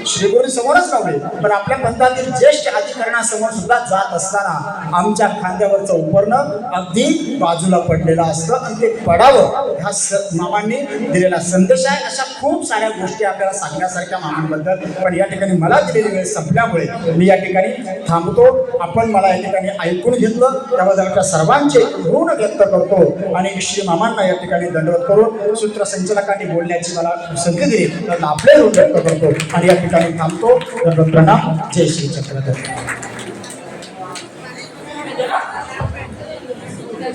श्री गुरु समोरच नव्हते पण आपल्या पंथातील ज्येष्ठ अधिकरणासमोर सुद्धा जात असताना आमच्या खांद्यावरचं उपरणं अगदी बाजूला पडलेलं असतं आणि ते पडावं ह्या मामांनी दिलेला संदेश आहे. अशा खूप साऱ्या गोष्टी आपल्याला सांगण्यासारख्या मामांबद्दल, पण या ठिकाणी मला दिलेली वेळ संपल्यामुळे मी या ठिकाणी थांबतो. आपण मला या ठिकाणी ऐकून घेतलं त्याबद्दल आपल्या सर्वांचे ऋण व्यक्त करतो आणि श्री मामांना या ठिकाणी दंडवत करून सूत्रसंचालकांनी बोलण्याची मला संधी दिली तर आपले ऋण व्यक्त करतो आणि या ठिकाणी थांबतो. दंडवत प्रणाम. जय श्री चक्रधर.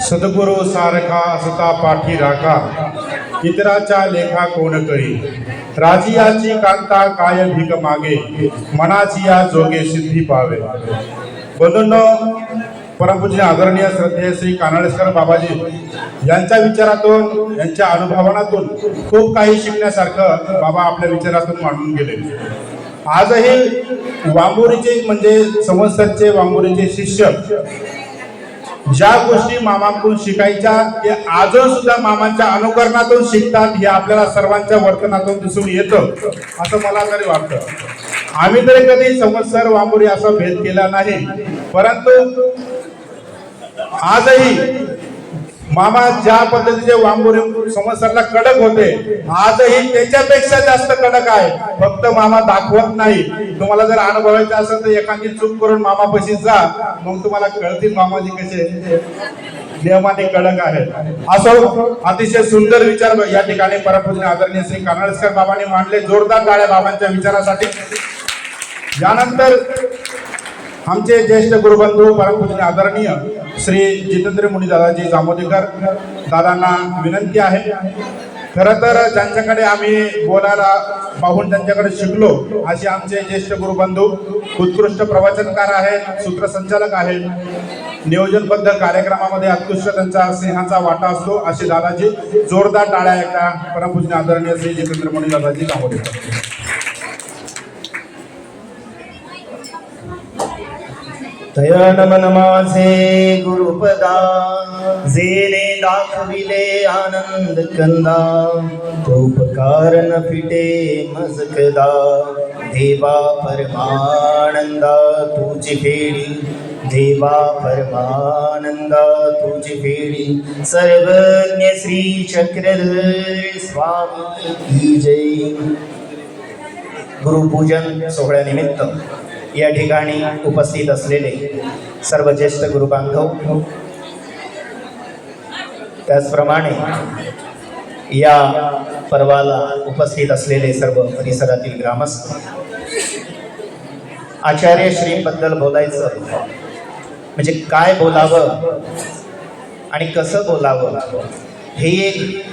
सद्गुरु सारखा असता पाठी राखा इतराच्या लेखा कोण करी राजियाची कांता काय भीक मागे मनाची या जोगे सिद्धी पावे. बंधूंनो, परमपूज्य आदरणीय श्रद्धेय श्री कानडेश्वर बाबाजी यांच्या विचारातून यांच्या अनुभवातून खूप काही शिकण्यासारखं बाबा आपल्या विचारातून मांडून गेले. आजही वांबुरीचे म्हणजे संवत्सरचे वांबुरीचे शिष्य ज्या गोष्टी मामांकडून शिकायच्या ते आजही सुद्धा मामांच्या अनुकरणातून शिकतात हे आपल्याला सर्वांच्या वर्तनातून दिसून येतं असं मला तरी वाटतं. आम्ही तरी कधी संवत्सर वांबुरी असा भेद केला नाही, परंतु आजही मामा ज्या पद्धतीचे वांबुरी संवत्सरला कडक होते आजही त्याच्यापेक्षा जास्त कडक आहे. फक्त मामा दाखवत नाही. तुम्हाला जर अनुभवायचं असेल तर एखादी चूक करून मामापाशी जा, मग तुम्हाला कळतील मामाजी कसे नियमाने कडक आहेत. असं अतिशय सुंदर विचार या ठिकाणी परमपूज्य आदरणीय श्री कानडेश्वर बाबांनी मांडले. जोरदार टाळ्या बाबांच्या विचारासाठी. यानंतर आमचे ज्येष्ठ गुरुबंधू परमपूज्य आदरणीय श्री जितेंद्र मुनी दादाजी जामोदेकर दादांना विनंती आहे. खरं तर ज्यांच्याकडे आम्ही बोलायला पाहून त्यांच्याकडे शिकलो असे आमचे ज्येष्ठ गुरुबंधू उत्कृष्ट प्रवचनकार आहेत, सूत्रसंचालक आहेत, नियोजनबद्ध कार्यक्रमामध्ये उत्कृष्ट त्यांचा सिंहाचा वाटा असतो असे दादाजी. जोरदार टाळ्या एका परमपूज्य आदरणीय श्री जितेंद्र मुनी दादाजी जामोदेकर. तया नमन माझे गुरुपदा जेने दाखविले आनंद कंदा उपकार न फिटे मज कदा देवा परमानंदा तुझी फेडी देवा परमानंदा तुझी फेडी सर्वज्ञ श्री चक्रधर स्वामी की जय. गुरुपूजन सोहळ्यानिमित्त या ठिकाणी उपस्थित असलेले सर्व ज्येष्ठ गुरुबांधव, त्याचप्रमाणे या पर्वाला उपस्थित असलेले सर्व परिसरातील ग्रामस्थ, आचार्य श्रींबद्दल बोलायचं म्हणजे काय बोलावं आणि कसं बोलावं हे एक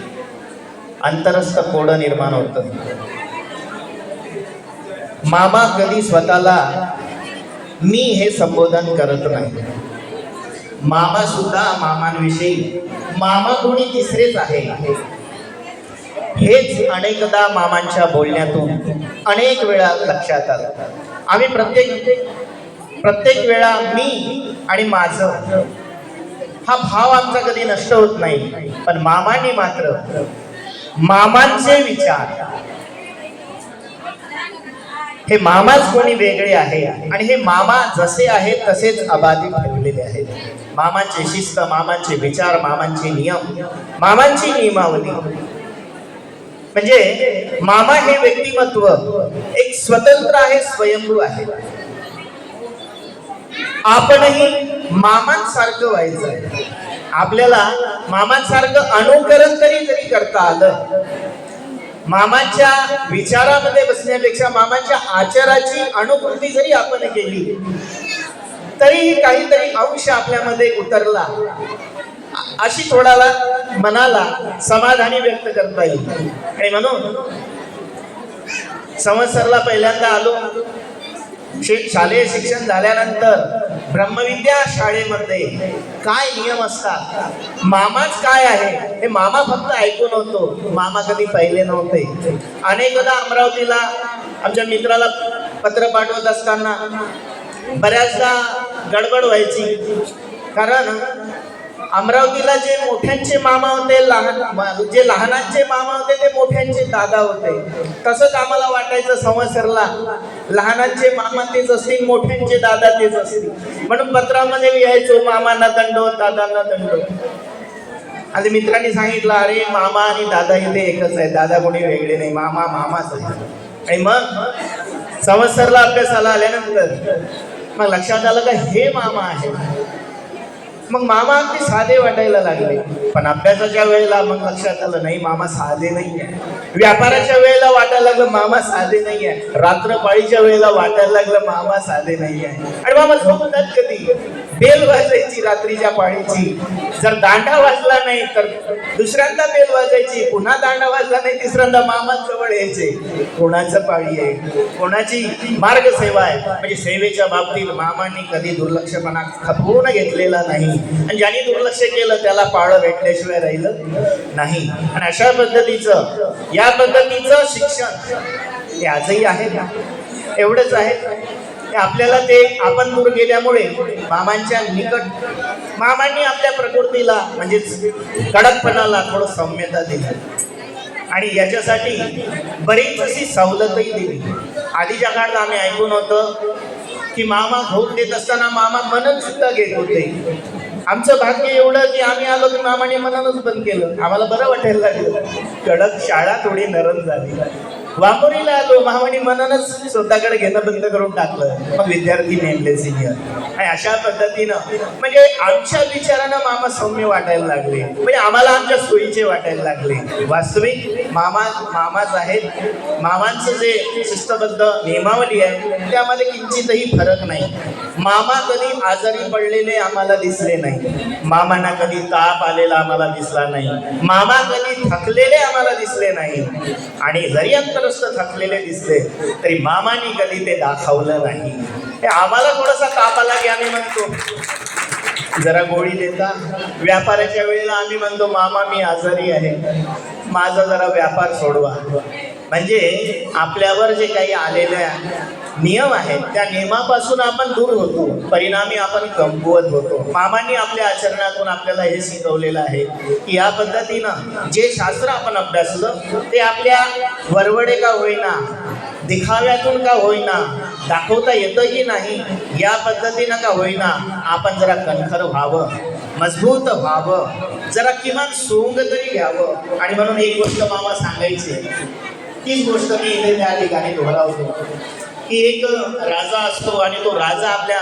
अंतरस्थ कोडं निर्माण होतं. मामा कधी स्वतःला मी हे संबोधन करत नाही. मामा सुद्धा मामांविषयी मामा कोणी तिसरेच आहे हेच अनेकदा मामांच्या बोलण्यातून अनेक वेळा लक्षात आलं. आम्ही प्रत्येक वेळा मी आणि माझं हा भाव आमचा कधी नष्ट होत नाही, पण मामांनी मात्र मामांचे विचार हे मामाच कोणी वेगळे आहे आणि हे मामा जसे आहेत तसेच अबाधित ठेवलेले आहेत. मामांचे शिस्त, मामांचे विचार, मामांचे नियम, मामांची नियमावली म्हणजे मामा हे व्यक्तिमत्व एक स्वतंत्र आहे, स्वयंभू आहे. आपणही मामांसारखं व्हायचं आहे. आपल्याला मामांसारखं अनुकरण जरी करता आलं, मामाच्या विचारामध्ये बसण्यापेक्षा मामाच्या आचाराची अनुकृती जरी आपण केली तरीही काहीतरी अंश आपल्यामध्ये उतरला अशी थोडाला मनाला समाधानी व्यक्त करता येईल. आणि म्हणून संवत्सरला पहिल्यांदा आलो. शालेय शिक्षण झाल्यानंतर ब्रह्मविद्या शाळेमध्ये काय नियम असतात, मामाच काय आहे हे मामा फक्त ऐकून होतो, मामा कधी पाहिले नव्हते. अनेकदा अमरावतीला आमच्या मित्राला पत्र पाठवत असताना बऱ्याचदा गडबड व्हायची. कारण अमरावतीला जे मोठ्यांचे मामा होते जे लहानांचे मामा होते ते मोठ्यांचे दादा होते. तसंच आम्हाला वाटायचं संवत्सरला लहानांचे मामा तेच असतील, मोठ्यांचे दादा तेच असतील. म्हणून पत्रामध्ये लिहायचो मामांना दंडवत, दादांना दंडवत. आणि मित्रांनी सांगितलं अरे मामा आणि दादा इथे एकच आहे, दादा कोणी वेगळे नाही, मामा मामाच आहे. आणि मग संवत्सरला अभ्यासाला आल्यानंतर मग लक्षात आलं का हे मामा आहे. मग मामा अगदी साधे वाटायला लागले. पण अभ्यासाच्या वेळेला मग लक्षात आलं नाही मामा साधे नाही आहे. व्यापाराच्या वेळेला वाटायला लागलं मामा साधे नाही आहे. रात्रपाळीच्या वेळेला वाटायला लागलं मामा साधे नाही आहे. आणि मामा झोपतात कधी? बेल वाजायची रात्रीच्या पाळीची, जर दांडा वाजला नाही तर दुसऱ्यांदा बेल वाजायची, पुन्हा दांडा वाजला नाही तिसऱ्यांदा मामा जवळ यायचे. कोणाचं पाळी आहे, कोणाची मार्ग सेवा आहे. म्हणजे सेवेच्या बाबतीत मामांनी कधी दुर्लक्षपणा खपवून घेतलेला नाही. आणि ज्यांनी दुर्लक्ष केलं त्याला पाळं भेटल्याशिवाय राहिलं नाही. आणि अशा पद्धतीचं या पद्धतीचं शिक्षण हे आजही आहे का? एवढंच आहे आपल्याला ते आपण दूर गेल्यामुळे मामांच्या निकट मामांनी आपल्या प्रकृतीला म्हणजेच कडकपणाला थोडं सौम्यता दिली आणि याच्यासाठी बरीच अशी सवलतही दिली. आधीच्या काळात आम्ही ऐकून होतं की मामा भोग देत असताना मामा मनन सुद्धा घेत होते. आमचं भाग्य एवढं की आम्ही आलो की मामाने मननच बंद केलं. आम्हाला बरं वाटायला लागलं. कडक शाळा थोडी नरम झाली. वामोरीला आलो मामाने मननच स्वतःकडे घेणं बंद करून टाकलं. मग विद्यार्थी नेमले सिनियर. आणि अशा पद्धतीनं म्हणजे आमच्या विचारानं मामा सौम्य वाटायला लागले. म्हणजे आम्हाला आमच्या सोयीचे वाटायला लागले. वास्तविक मामाच आहेत. मामांचं जे शिस्तबद्ध नियमावली आहे त्यामध्ये किंचितही फरक नाही. मामा कधी आजारी पडलेले आम्हाला दिसले नाही. मामांना कधी ताप आलेला आम्हाला दिसला नाही. मामा कधी थकलेले आम्हाला दिसले नाही. आणि जरी अंतरस्थ थकलेले दिसले तरी मामांनी कधी ते दाखवलं नाही. हे आम्हाला थोडासा ताप आला की आम्ही म्हणतो जरा गोळी देता. व्यापाराच्या वेळेला आम्ही म्हणतो मामा मी आजारी आहे, माझा जरा व्यापार सोडवा. म्हणजे आपल्यावर जे काही आलेल्या नियम आहेत त्या नियमापासून आपण दूर होतो. परिणामी आपण कमकुवत होतो. मामांनी आपल्या आचरणातून आपल्याला हे शिकवलेलं आहे की या पद्धतीनं जे शास्त्र आपण अभ्यासलं ते आपल्या वरवडे का होईना, दिखाव्यातून का होईना, दाखवता येतही नाही या पद्धतीनं का होईना आपण जरा कणखर व्हावं, मजबूत व्हावं, जरा किमान सोंग तरी घ्यावं. आणि म्हणून एक गोष्ट मामा सांगायचे, तीच गोष्ट मी इथे त्या ठिकाणी दोहरावतो की एक राजा असतो आणि तो राजा आपल्या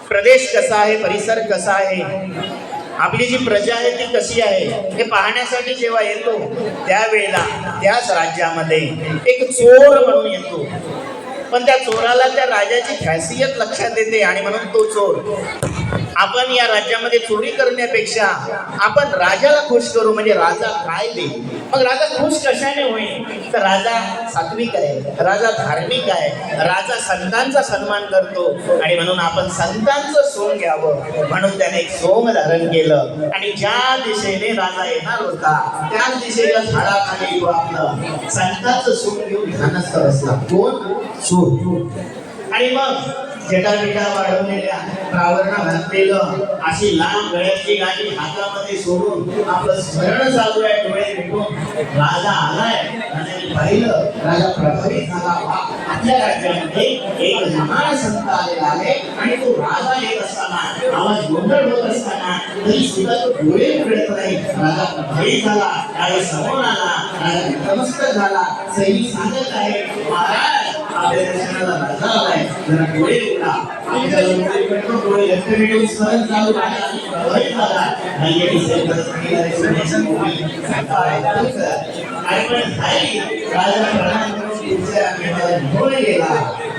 प्रदेश कसा आहे, परिसर कसा आहे, आपली जी प्रजा आहे ती कशी आहे हे पाहण्यासाठी जेव्हा येतो त्यावेळेला त्याच राज्यामध्ये एक चोर म्हणून येतो. पण त्या चोराला त्या राजाची खासियत लक्षात येते आणि म्हणून तो चोर आपण या राज्यामध्ये चोरी करण्यापेक्षा आपण राजाला खुश करू. म्हणजे राजा काय देईल. मग राजा खुश कशाने होईल तर राजा सात्विक आहे, राजा धार्मिक आहे, राजा संतांचा सन्मान करतो आणि म्हणून आपण संतांचं सोंग घ्यावं. म्हणून त्याने एक सोंग धारण केलं आणि ज्या दिशेने राजा येणार होता त्याच दिशेला झाडाखाली तो आपलं संतांचं सोंग घेऊन ध्यानस्थ बसला. कोण? चोर. आणि मग जटाबिटा वाढवलेल्या प्रावरणा घातलेलं अशी लांब गळ्याची गाठी हातामध्ये सोडून आपलं स्मरण चालू आहे. डोळे भेटून राजा आलाय. राजाने पाहिलं, राजा प्रभावित झाला. आपल्या राज्यामध्ये एक महान संत आलेला आहे आणि तो राजा येत असताना आवाज गोंधळ होत असताना तरी सुद्धा तो डोळे उघडत नाही. राजा प्रभावित झाला. राजा समोर आला. राजा नतमस्तक झाला. सैनिक सांगत आहे महाराज आपल्या दर्शनाला राजा आलाय, जरा डोळे उघडा. डोळे लक्ष भेटून स्मरण चालू आहे. प्रभावित झाला. आणि पण झाली राजा प्रणाम करून पुढच्या डोळे गेला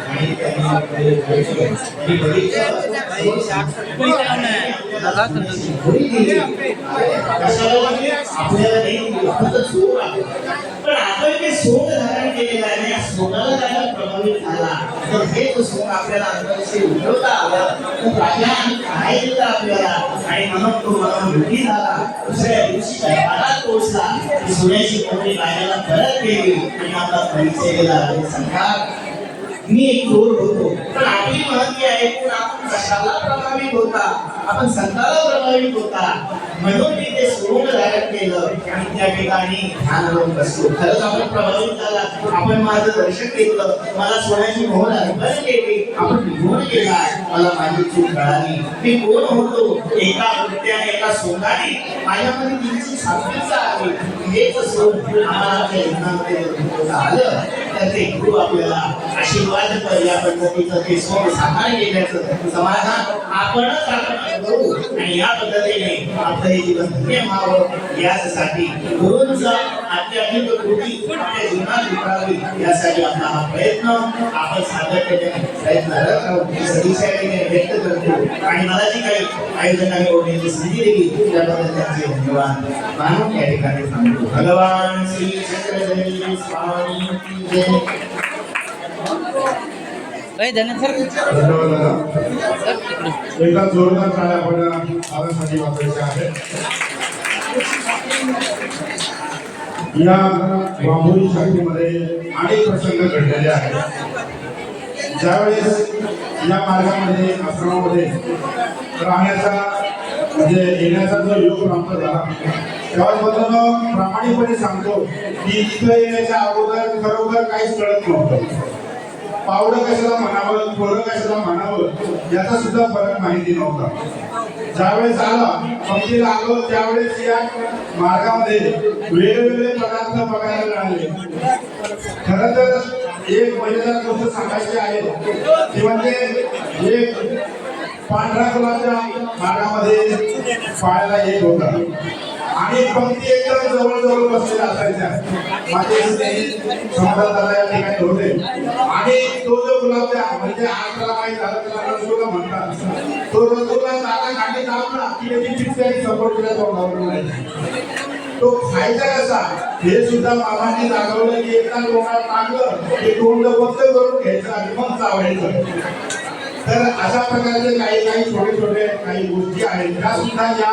आणि पण आपण जे सोंग धारण केलेलं आहे या सोंगाला त्याला प्रभावित झाला तर हे तो सोंग आपल्याला अंतर्शी उठवता आलं तर राजा काय दिलं आपल्याला. आणि म्हणून तो मनोवृत्ती झाला. दुसऱ्या दिवशी दरबारात पोहोचला. सोन्याची कोंबडी राजाला परत केली आणि आपला परिचय दिला. सरकार मी एक चोर होतो पण आपली महती आहे ऐकून आपण कशाला प्रभावित होता, आपण संताला प्रभावित होता, म्हणून मी ते सोडून धारण केलं आणि त्या ठिकाणी ध्यान लावून बसलो. खरंच आपण प्रभावित झाला, आपण माझं दर्शन घेतलं, मला सोन्याची मोहर अर्पण केली, आपण निघून गेला, मला माझी चूक कळाली, मी कोण होतो, एका कृत्याने एका सोंगाने माझ्यामध्ये तिची सात्विकता आली. हेच सोड आम्हाला आपल्या जीवनामध्ये आलं तर ते गुरु आपल्याला आशीर्वाद या पद्धतीचं ते सोड साकार केल्याचं समाधान आपणच आपण करू आणि या पद्धतीने आपलं हे जीवन धन्य व्हावं यासाठी गुरूंचा आध्यात्मिक कृती आपल्या जीवनात उतरावी यासाठी आपला हा प्रयत्न आपण सातत्याने प्रयत्नरत राहू सदिच्छेने व्यक्त करतो आणि मला जी काही आयोजकांनी बोलण्याची संधी दिली त्याबद्दल त्यांचे धन्यवाद मानून या ठिकाणी सांगतो. भगवान श्री चक्रधरी स्वामी की जय. धन्यवाद सर. धन्यवाद दादा. एकदा जोरदार टाळ्या आपण आवाजासाठी वाजवायच्या आहेत. या वाघोली शाखेमध्ये अनेक प्रसंग घडलेले आहेत. ज्यावेळेस या मार्गामध्ये आश्रमामध्ये राहण्याचा म्हणजे येण्याचा जो योग प्राप्त झाला त्याबद्दल प्रामाणिकपणे सांगतो की इथं येण्याच्या अगोदर खरोखर काहीच कळत नव्हतं. पावडं कशाला म्हणावं, थोडं कशाला म्हणावं याचा सुद्धा फरक माहिती नव्हता. ज्यावेळेस आला पंक्तीला आलो त्यावेळेस या मार्गामध्ये वेगवेगळे पदार्थ बघायला मिळाले. खरं तर एक मजेदार गोष्ट सांगायची आहे ती म्हणजे एक पांढरा गुलाबच्या मार्गामध्ये पाहायला येत होता आणि पंक्ती एकदम जवळ बसलेल्या असायच्या. माझे समाधान दादा या ठिकाणी होते आणि तो जो गुलाबजाम म्हणजे आज माहीत झालं त्याला रसगुल्ला म्हणतात. तो रसगुल्ला दादा खाली दाबला की त्याची पिक्चर सपोर्ट केला तो खायचा कसा हे सुद्धा मामांनी दाखवलं की एकदा तोंडात टाकलं की तोंड बंद करून घ्यायचं आणि मग चावायचं. तर अशा प्रकारचे काही छोटे काही गोष्टी आहेत त्या सुद्धा या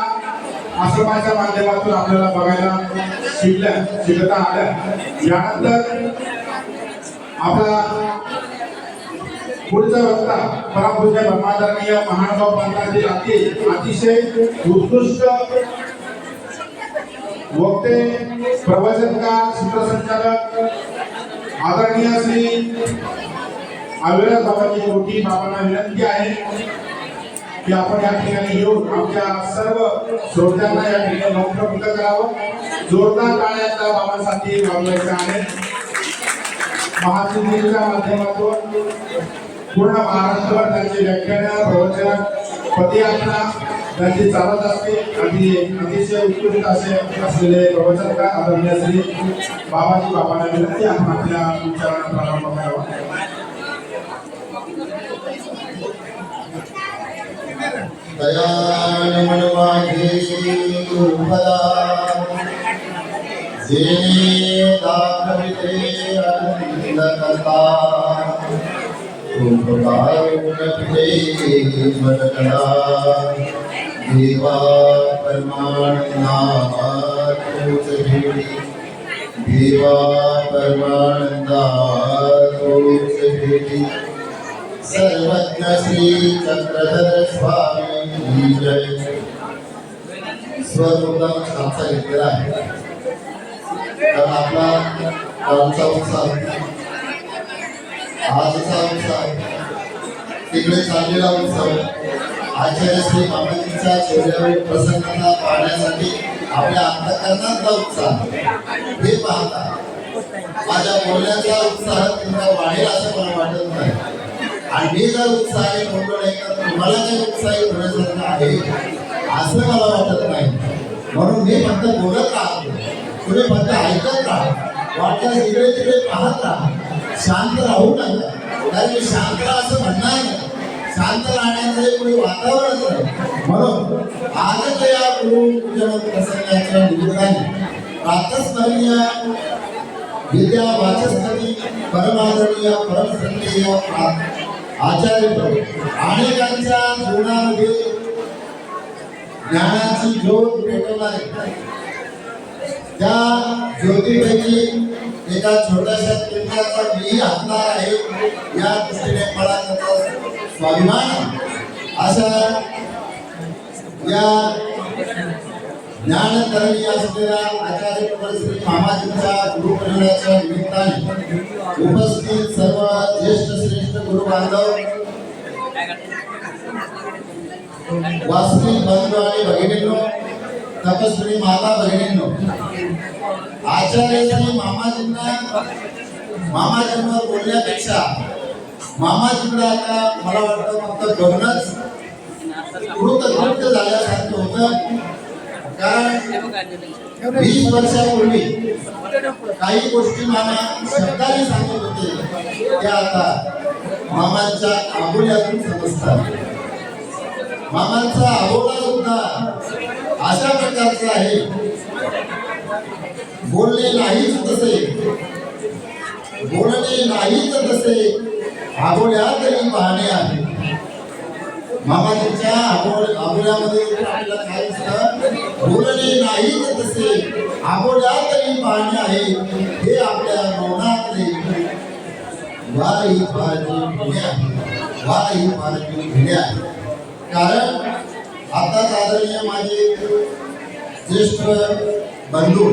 आश्रमाच्या माध्यमातून आपल्याला बघायला शिकता आल्या. यानंतर आपला पुढचा वक्ता परमपूज्य ब्रह्मादरणीय महानुभाव पंथातील अतिशय उत्कृष्ट वक्ते प्रवचनकार सूत्रसंचालक आदरणीय श्री अविरत बाबाजी मोठी बाबांना विनंती आहे की आपण या ठिकाणी येऊन आमच्या सर्व श्रोत्यांना या ठिकाणी नमस्कृत करावं. जोरदार टाळ्या बाबांसाठी वाजवायच्या आहेत. महासिद्धीच्या माध्यमातून पूर्ण महाराष्ट्रावर त्यांचे व्याख्यान प्रवचन पदयात्रा त्यांची चालत असते. अतिशय उत्कृष्ट असे असलेले प्रवचनकार आदरणीय श्री बाबाजी बाबांना विनंती आपण आपल्या उच्चारणा प्रारंभ करावा. दयानमन माझे गुरुपदा जेने दाखविते अनंत कथा उपकारुण पिते वदकला देवा परमानंदा तोच भेटी देवा परमानंदा तोच भेटी सर्वज्ञ श्री चक्रधर स्वामी जय. स्वरूपात आमचा घेतलेला आहे कारण आपला कालचा उत्साह आजचा उत्साह तिकडे चाललेला उत्सव आचार्य श्री मामाजींच्या चेहऱ्यावर प्रसन्नता पाहण्यासाठी आपल्या अंतःकरणातला उत्साह हे पाहता माझ्या बोलण्याचा उत्साह तुमचा वाढेल असं मला वाटत नाही. आणि मी जर उत्साही बोललो नाही तर तुम्हाला काही उत्साही होण्यासारखं आहे असं मला वाटत नाही. म्हणून मी फक्त बोलत राहतो, तुम्ही फक्त ऐकत राहा, वाटल्यास इकडे तिकडे पाहत राहा, शांत राहू नका. कारण मी शांत राहा असं म्हणणार नाही, शांत राहण्याचं कोणी वातावरण नाही. म्हणून आजच या गुरुपूजन प्रसंगाच्या निमित्ताने प्रातस्मरणीय विद्या वाचस्पती परमादरणीय परमश्रद्धेय आचार्य अनेकांच्या जीवनामध्ये ज्ञानाची ज्योत पेटवणारे त्या ज्योतीपैकी एका छोट्याशा पिंपळाचा मी असणार आहे या दृष्टीने मला त्याचा स्वाभिमान अशा या ज्ञानधर्मी असलेल्या आचार्य प्रवर श्री मामाजींच्या गुरुपरिवाराच्या निमित्ताने उपस्थित सर्व ज्येष्ठ श्रेष्ठ गुरु बांधव वास्तविक बंधू आणि भगिनींनो, तपस्वी माता भगिनींनो, आचार्य श्री मामाजींवर बोलण्यापेक्षा मामाजींना आता मला वाटतं फक्त बघणंच कृतकृत्य झाल्यासारखं होतं. कारण 20 वर्षापूर्वी काही गोष्टी मामा शब्दाने सांगत होते त्या आता मामांच्या आबोल्यातून समजतात. मामांचा आबोला सुद्धा अशा प्रकारचा आहे, बोलणे नाहीच तसे आबोल्या तरी पाहणे आहे. मामाजींच्या आबोल्यामध्ये आपल्याला काय दिसतं, बोलणे नाहीच तसे आबोल्या तरी पाहणे आहे. हे आपल्या मौनातले वारही फारची भिणे आहे. कारण आताच आदरणीय माझे ज्येष्ठ बंधू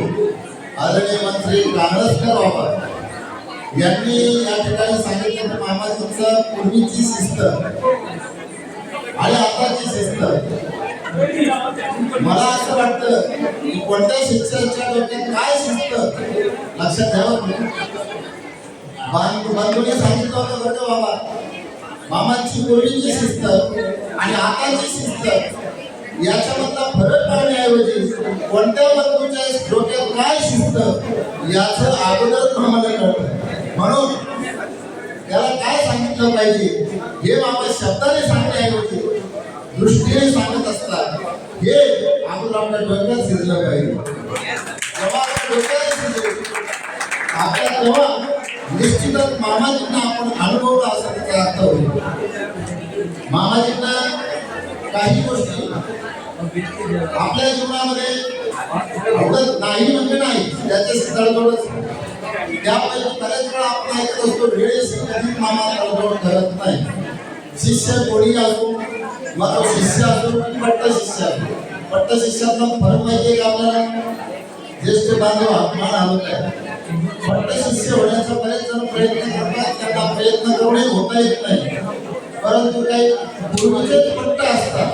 आदरणीय मंत्री कांगरसकर बाबा यांनी या ठिकाणी सांगितलं की मामाजींचं पूर्वीची शिस्त आणि आताची शिस्त. मला असं वाटतं की कोणत्या शिक्षकाच्या डोक्यात काय शिस्त लक्षात ठेवा. बंधूने सांगितलं होतं बरं का बाबा, मामाची पूर्वीची शिस्त आणि आताची शिस्त याच्यामधला फरक पाहण्याऐवजी कोणत्या बंधूच्या डोक्यात काय शिस्त याचं अगोदर आम्हाला कळतं. म्हणून त्याला काय सांगितलं पाहिजे हे मामा शब्दाने सांगण्याऐवजी दृष्टीने सांगत असतात. हे अगोदर आपल्या डोक्यात शिरलं पाहिजे. जेव्हा आपल्या डोक्यात शिरले आपल्या तेव्हा निश्चितच मामाजींना आपण अनुभवला असं त्याचा अर्थ होईल. मामाजींना काही गोष्टी आपल्या जीवनामध्ये आवडत नाही म्हणजे नाही, त्याचे तडजोडच. त्यापैकी बऱ्याच वेळा आपण ऐकत असतो वेळेस कधी मामा तडजोड करत नाही. शिष्य कोणी असो, मग तो शिष्य असो पट्ट शिष्य असो, पट्ट शिष्यातला फरक माहिती आहे आपल्याला. ज्येष्ठ बांधव अपमान आहोत आहे. पट्ट शिष्य होण्याचा बरेच जण प्रयत्न करतात, त्यांना प्रयत्न करूनही होता येत नाही. परंतु काही पूर्वीचेच पट्ट असतात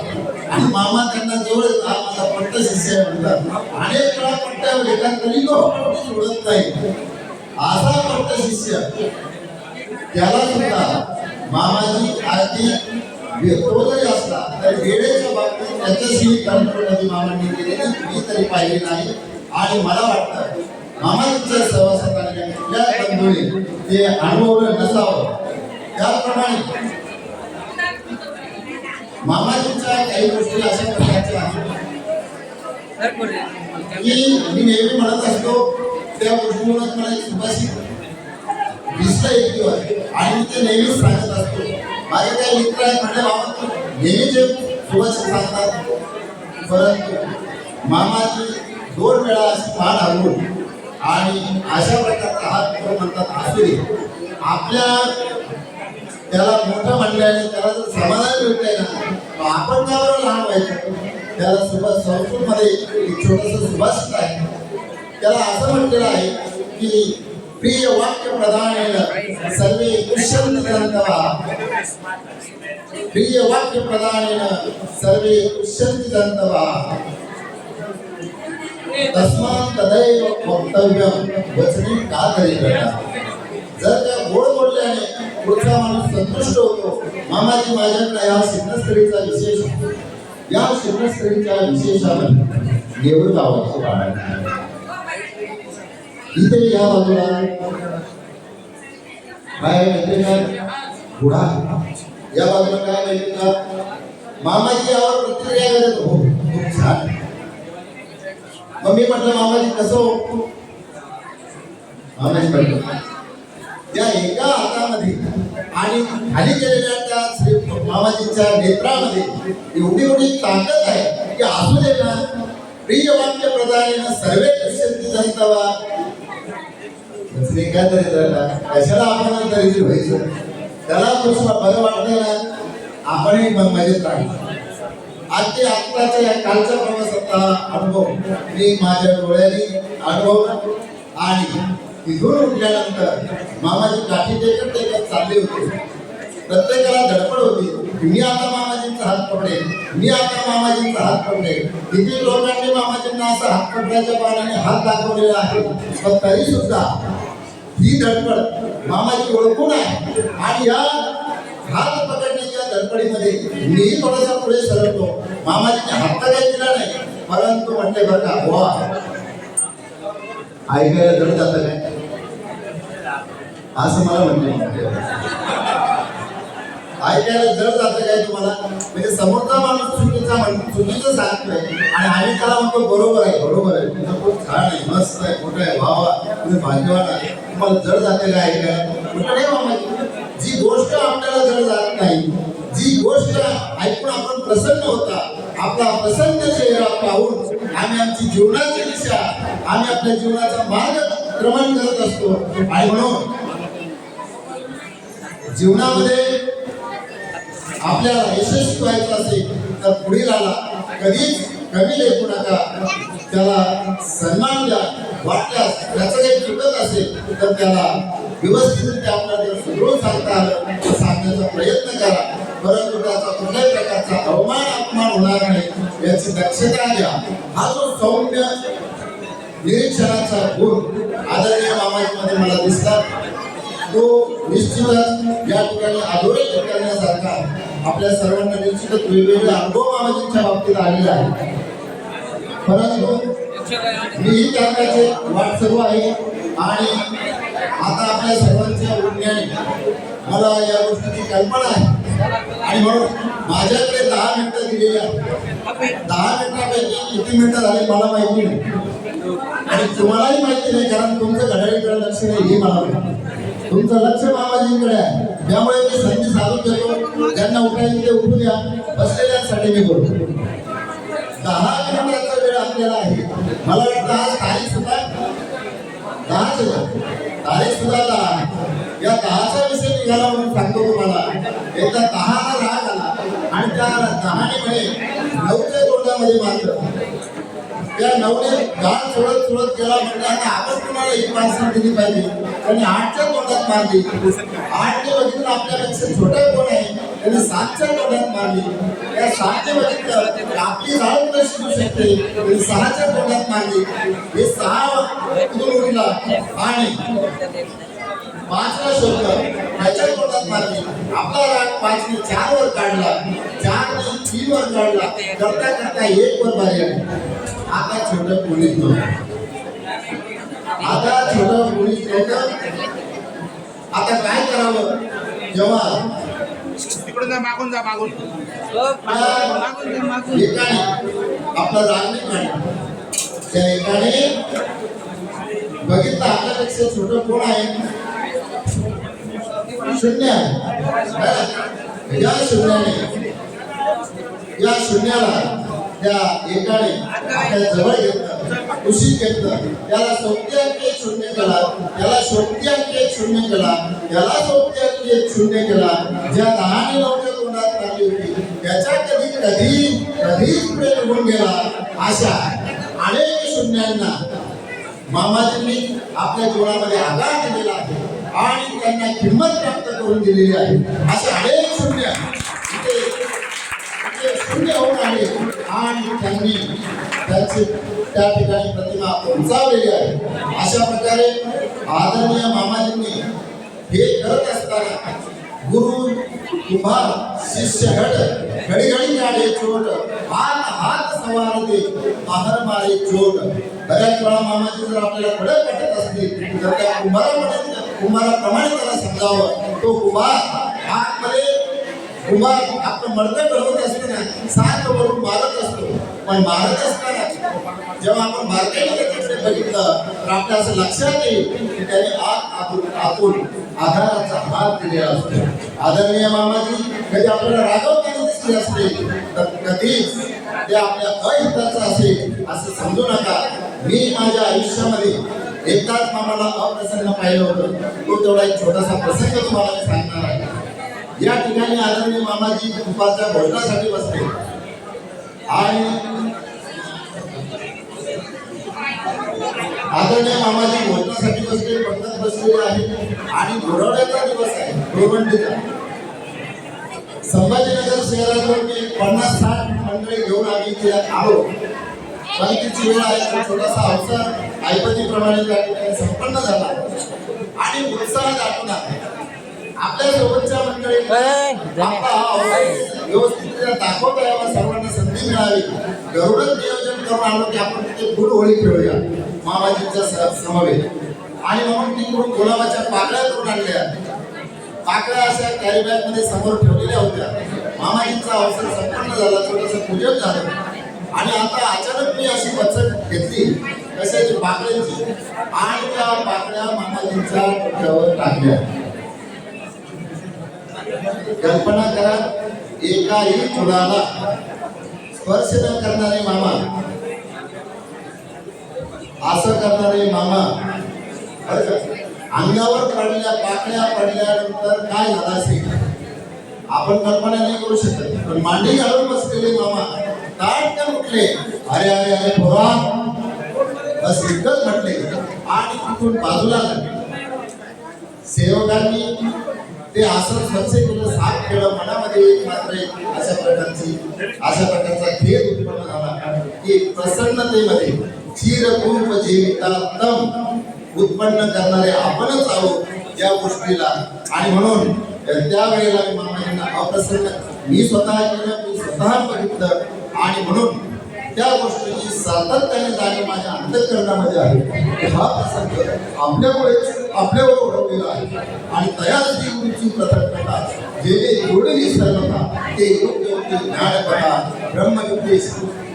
आणि मामा त्यांना जवळ माझा पट्ट शिष्य म्हणतात. अनेक वेळा पट्ट्यावर येतात तरी सोडत नाही. असा पट्ट शिष्य त्याला सुद्धा मामाजी आरती तो जरी असला तरी वेळेच्या बाबतीत त्याच्याशी तडजोड मामांनी केलेली मी तरी पाहिली नाही. आणि मला वाटतं मामाजींच्या सहवासात आलेल्या कुठल्या बंधूने ते अनुभवलं नसावं. त्याप्रमाणे मामाजींच्या काही गोष्टी अशा प्रकारच्या आहेत की मी नेहमी म्हणत असतो त्या गोष्टीमुळे मला एक सुभाषित दिसतं एक दिवस आणि ते नेहमीच सांगत असतो. माझे काही मित्र आहेत म्हणजे बाबा नेहमी जे सुभाषित सांगतात, परंतु मामाजी 2 वेळा अशी मान हलवून आणि अशा प्रकारचा हात म्हणतात असुरी आपल्या त्याला मोठं म्हणल्याने त्याला जर समाधान मिळतंय ना, आपण त्यावर लहान व्हायचं. त्याला सुभाष संस्कृतमध्ये एक छोटंसं सुभाषित आहे. त्याला असं म्हटलेलं आहे की प्रिय वाक्य प्रधानेन सर्वे कुशल जंतवा, प्रिय वाक्य प्रधानेन सर्वे कुशल जंतवा, तस्मात् तदैव वक्तव्यं वचने का तरी करता. जर त्या गोड बोलल्याने पुढचा माणूस संतुष्ट होतो. मामाजी माझ्याकडे या शिवनस्थळीचा विशेष, या शिवनस्थळीच्या विशेषामध्ये देऊळ गावाची वाडा इथे या बाजूला काय माहिती का घोडा, या बाजूला काय माहिती का मामाजी यावर प्रतिक्रिया करत हो खूप छान. मग मी म्हटलं मामाजी कसं हो. मामाजी म्हटलं त्या एका हातामध्ये आणि खाली केलेल्या त्या श्री मामाजींच्या नेत्रामध्ये एवढी एवढी ताकद आहे की असू दे ना प्रिय वाक्य प्रदानेन सर्वे कुशल जंतवा. कशाला आपण दरिद्र व्हायचं, त्याला बरं वाटतं ना आपणही मजेत राहायचं. अगदी आत्ताच्या या कालच्या प्रवासाचा अनुभव मी माझ्या डोळ्यांनी अनुभवला आणि तिथून उठल्यानंतर मामाजी काठी टेकत चालले होते. प्रत्येकाला धडपड होती, मी आता मामाजींचा हात पकडेल, मी आता मामाजींचा हात पकडेल. किती लोकांनी मामाजींना असा हात पकडायच्या बाणाने हात दाखवलेला आहे, पण तरी सुद्धा ही धडपड मामाजी ओळखून आहे. आणि या हात पकडण्याच्या धडपडीमध्ये मीही थोडासा पुढे सरकलो. मामाजीने हात काही दिला नाही, परंतु म्हटले बरं का वा, ऐकायला जड जातं काय असं मला म्हटलं. ऐकायला जड जातं काय तुम्हाला, म्हणजे समोरचा माणूस चुकीचं सांगतोय आणि आम्ही त्याला म्हणतो बरोबर आहे, बरोबर आहे, तुझं खूप छान आहे, मस्त आहे, मोठं आहे, वा तुम्ही भाग्यवान आहे. तुम्हाला जड जाते काय ऐकायला? म्हटलं नाही मामाजी, जी गोष्ट आपल्याला जड जात नाही, जी गोष्ट ऐकून आपण प्रसन्न होता, आपला प्रसन्न चेहरा पाहून आम्ही आमची जीवनाची दिशा, आम्ही आपल्या जीवनाचा मार्ग क्रमण करत असतो. आणि म्हणून जीवनामध्ये आपल्याला यशस्वी व्हायचं असेल तर पुढील आला कधीच कमी लेखू नका, त्याला सन्मान द्या. वाटल्यास त्याचं काही चुकत असेल तर त्याला व्यवस्थितरित्या आपल्याला सुधरून सांगता आलं तर सांगण्याचा प्रयत्न करा, परंतु त्याचा कुठल्याही प्रकारचा अपमान होणार नाही याची दक्षता घ्या. हा जो सौम्य निरीक्षणाचा गुण आदरणीय मामाजीमध्ये मला दिसला, तो निश्चितच या ठिकाणी अधोरेखित करण्यासारखा आपल्या सर्वांना निश्चितच वेगवेगळे अनुभव मामाजींच्या बाबतीत आलेले आहे. परंतु मीही त्याचे वाट सुरू आहे आणि आता आपल्या सर्वांच्या उठण्याने मला या गोष्टीची कल्पना आहे आणि म्हणून माझ्याकडे 10 मिनिटं दिलेली आहेत. 10 मिनिटांपैकी किती मिनिटं झाली मला माहिती नाही आणि तुम्हालाही माहिती नाही, कारण तुमचं घड्याळीकडे लक्ष नाही हे मला माहिती. तुमचं लक्ष मामाजींकडे आहे, त्यामुळे मी संधी साधून देतो. ज्यांना उठायचं ते उठू द्या, बसलेल्यांसाठी मी बोलतो. 10 मिनिटाचा वेळ आपल्याला आहे. मला वाटतं आज तारीख सुद्धा 10 तारीख सुद्धा 10. या 10चा विषय निघाला म्हणून सांगतो तुम्हाला. एकदा 10ला राग आला आणि त्या 10ने म्हणे 9च्या तोंडामध्ये मारलं. त्या 9ने गाड चोळत गेला म्हटलं आता आपण तुम्हाला ही माणसं दिली पाहिजे. त्यांनी 8च्या तोंडात मारली. 8ने बघितलं आपल्यापेक्षा छोटा कोण आहे, त्यांनी 7च्या तोंडात मारली. त्या 7ने बघितलं आपली जाळ कशी शिकू शकते, त्यांनी 6च्या तोंडात मारली. हे 6 उठून उठला आणि 5ला शोधलं, त्याच्या तोंडात मारली. आपला राग 5ने 4 वर काढला, 4ने 3 वर काढला, करता करता 1 वर बारी आली. आता छोटं पोलीस नव्हतं, आता छोटं पोलीस नव्हतं. आता काय करावं, जेव्हा तिकडून जा, मागून जा, मागून एकाने आपला राग नाही काढला, त्या एकाने बघितलं आपल्यापेक्षा छोटं कोण आहे, शून्य आहे. या शून्याला त्या एकाने आपल्या जवळ घेतलं, कुशीत घेतलं, त्याला 1 शून्य केला, त्याला 1 शून्य केला, त्याला 1 शून्य केला. ज्या 10ने 9च्या तोंडात लागली होती त्याच्या कधीच पुढे निघून गेला. अशा अनेक शून्यांना मामाजींनी आपल्या जीवनामध्ये आघात दिलेला आहे आणि त्यांना किंमत प्राप्त करून दिलेली आहे. असे अनेक शून्य शून्य होऊन आले आणि त्यांनी त्यांची त्या ठिकाणी प्रतिमा उंचावलेली आहे. अशा प्रकारे आदरणीय मामाजींनी हे करत असताना गुरु कुंभार शिष्य घट घडी घडी काढे चोट, हात हात सवारते आहर मारे चोट. बऱ्याच वेळा मामाजी जर आपल्याला कडक वाटत असतील तर त्या कुंभाराप्रमाणे त्याला समजावं. तो कुंभार आपलं मडकं घडवत असताना सात वरून मारत असतो, पण मारत असताना जेव्हा आपण बारकाईमध्ये तिकडे बघितलं तर आपल्या असं लक्षात येईल की त्याने आतून आधाराचा हात दिलेला असतो. आदरणीय मामाजी कधी आपल्याला रागवताना दिसले असते तर कधीच ते आपल्या अहिताचं असेल असं समजू नका. मी माझ्या आयुष्यामध्ये एकदाच मामाला अप्रसन्न पाहिलं होतं, तो तेवढा एक छोटासा प्रसंग तुम्हाला सांगणार आहे. या ठिकाणी आदरणीय मामाजी दुपारच्या भोजनासाठी बसले आणि आदरणीय मामाजी भोजनासाठी बसले, पंगत बसलेले आहे आणि घोडवड्याचा दिवस आहे, घोडबंडीचा. संभाजीनगर शहरातून मी 50-60 मंडळी घेऊन आम्ही इथे आलो. पंगतीची वेळ आहे, छोटासा अवसर ऐपतीप्रमाणे त्या ठिकाणी संपन्न झाला आणि उत्साह दाखवला. आपल्या सोबतच्या मंडळींना व्यवस्थितरित्या दाखवता यावा, सर्वांना संधी मिळावी. घरूनच नियोजन करून आलो की आपण तिथे फुल होळी खेळूया मामाजींच्या समवेत. आणि म्हणून तिकडून गुलाबाच्या पाकळ्या करून आणल्या. पाकळ्या अशा कॅरी बॅग मध्ये समोर ठेवलेल्या होत्या. मामाजींचा अवसर संपन्न झाला, थोडंसं पूजन झालं आणि आता अचानक मी अशी बचत घेतली कशाची, पाकळ्यांची, आणि त्या पाकळ्या मामाजींच्या डोक्यावर टाकल्या. कल्पना करा, एकाही फुलाला स्पर्श न करणारे मामा, असं करणारे मामा. अंगावर पडल्या पाकळ्या पडल्यानंतर काय झालं असेल आपण कल्पना नाही करू शकत. पण मांडी घालून बसलेले मामा ताटकन उठले, अरे अरे अरे पोरा, बस इतकंच म्हटले आणि तिथून बाजूला लागले. सेवकांनी ते आसन स्वच्छ केलं, साफ केलं. मनामध्ये एक मात्र अशा प्रकारचा खेळ उत्पन्न झाला की प्रसन्नतेमध्ये चिरकूप जीवितात्तम उत्पन्न करणारे आपणच आहोत या गोष्टीला. आणि म्हणून त्यावेळेला मी मामाजींना अप्रसन्न मी स्वतः केलं, मी स्वतः बघितलं आणि म्हणून त्या गोष्टीची सातत्याने जाणीव माझ्या अंतःकरणामध्ये आहे. हा प्रसंग आपल्यावर ओढवलेला आहे आणि तयार गुरुची प्रथमता जे जोडली सर्वता ते योग्य ज्ञानपथा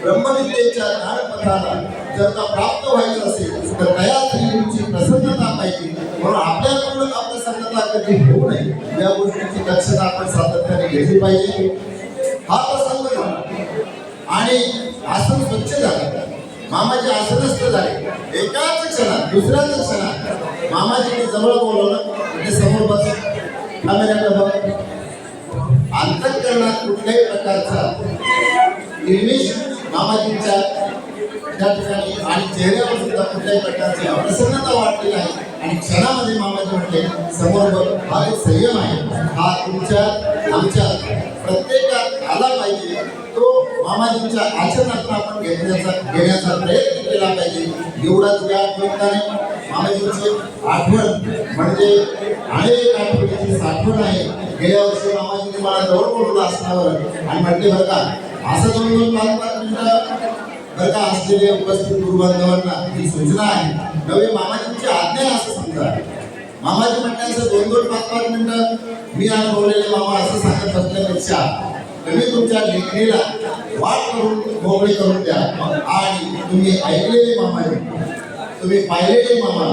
ब्रह्मविद्येच्या ज्ञानपथाला जर का प्राप्त व्हायचं असेल तर तयार गुरुची प्रसन्नता पाहिजे. म्हणून आपल्याकडून अप्रसन्नता कधी होऊ नये या गोष्टीची दक्षता आपण सातत्याने घेतली पाहिजे. हा प्रसंग झाला आणि आसन स्वच्छ झालं. मामाजी आसनस्थ झाले. एकाच क्षणात, दुसऱ्याच क्षणात मामाजीने जवळ बोलवलं, ते समोर बस, कॅमेऱ्याकडे बघ. अंतःकरणात कुठल्याही प्रकारचा निर्मिष मामाजींच्या त्या ठिकाणी आणि चेहऱ्यावर सुद्धा कुठल्याही प्रकारची अप्रसन्नता वाटलेली आहे. आणि क्षणामध्ये मामाजी म्हटले, समोर बघ. हा जो संयम आहे हा तुमच्या आमच्या प्रत्येकात आला पाहिजे. तो मामाजींच्या आचरणात आपण घेण्याचा प्रयत्न केला पाहिजे. एवढाच या निमित्ताने मामाजींची आठवण म्हणजे अनेक आठवणीची साठवण आहे. गेल्या वर्षी मामाजींनी मला जवळ बोलवलं असण्यावर आणि म्हटले, बरं का असं जवळजवळ 5-5 मिनिटं बरं का असलेले उपस्थित गुरुबांधवांना ही सूचना आहे. नवे मामाजींची आज्ञा आहे असं समजा. मामाजी म्हणण्याचं 2-2, 5-5 मिनिटं मी अनुभवलेले मामा असं सांगत बसल्यापेक्षा तुम्ही तुमच्या लेखणीला वाट करून मोकळी करून द्या. आणि तुम्ही ऐकलेले मामाजी, तुम्ही पाहिलेले मामा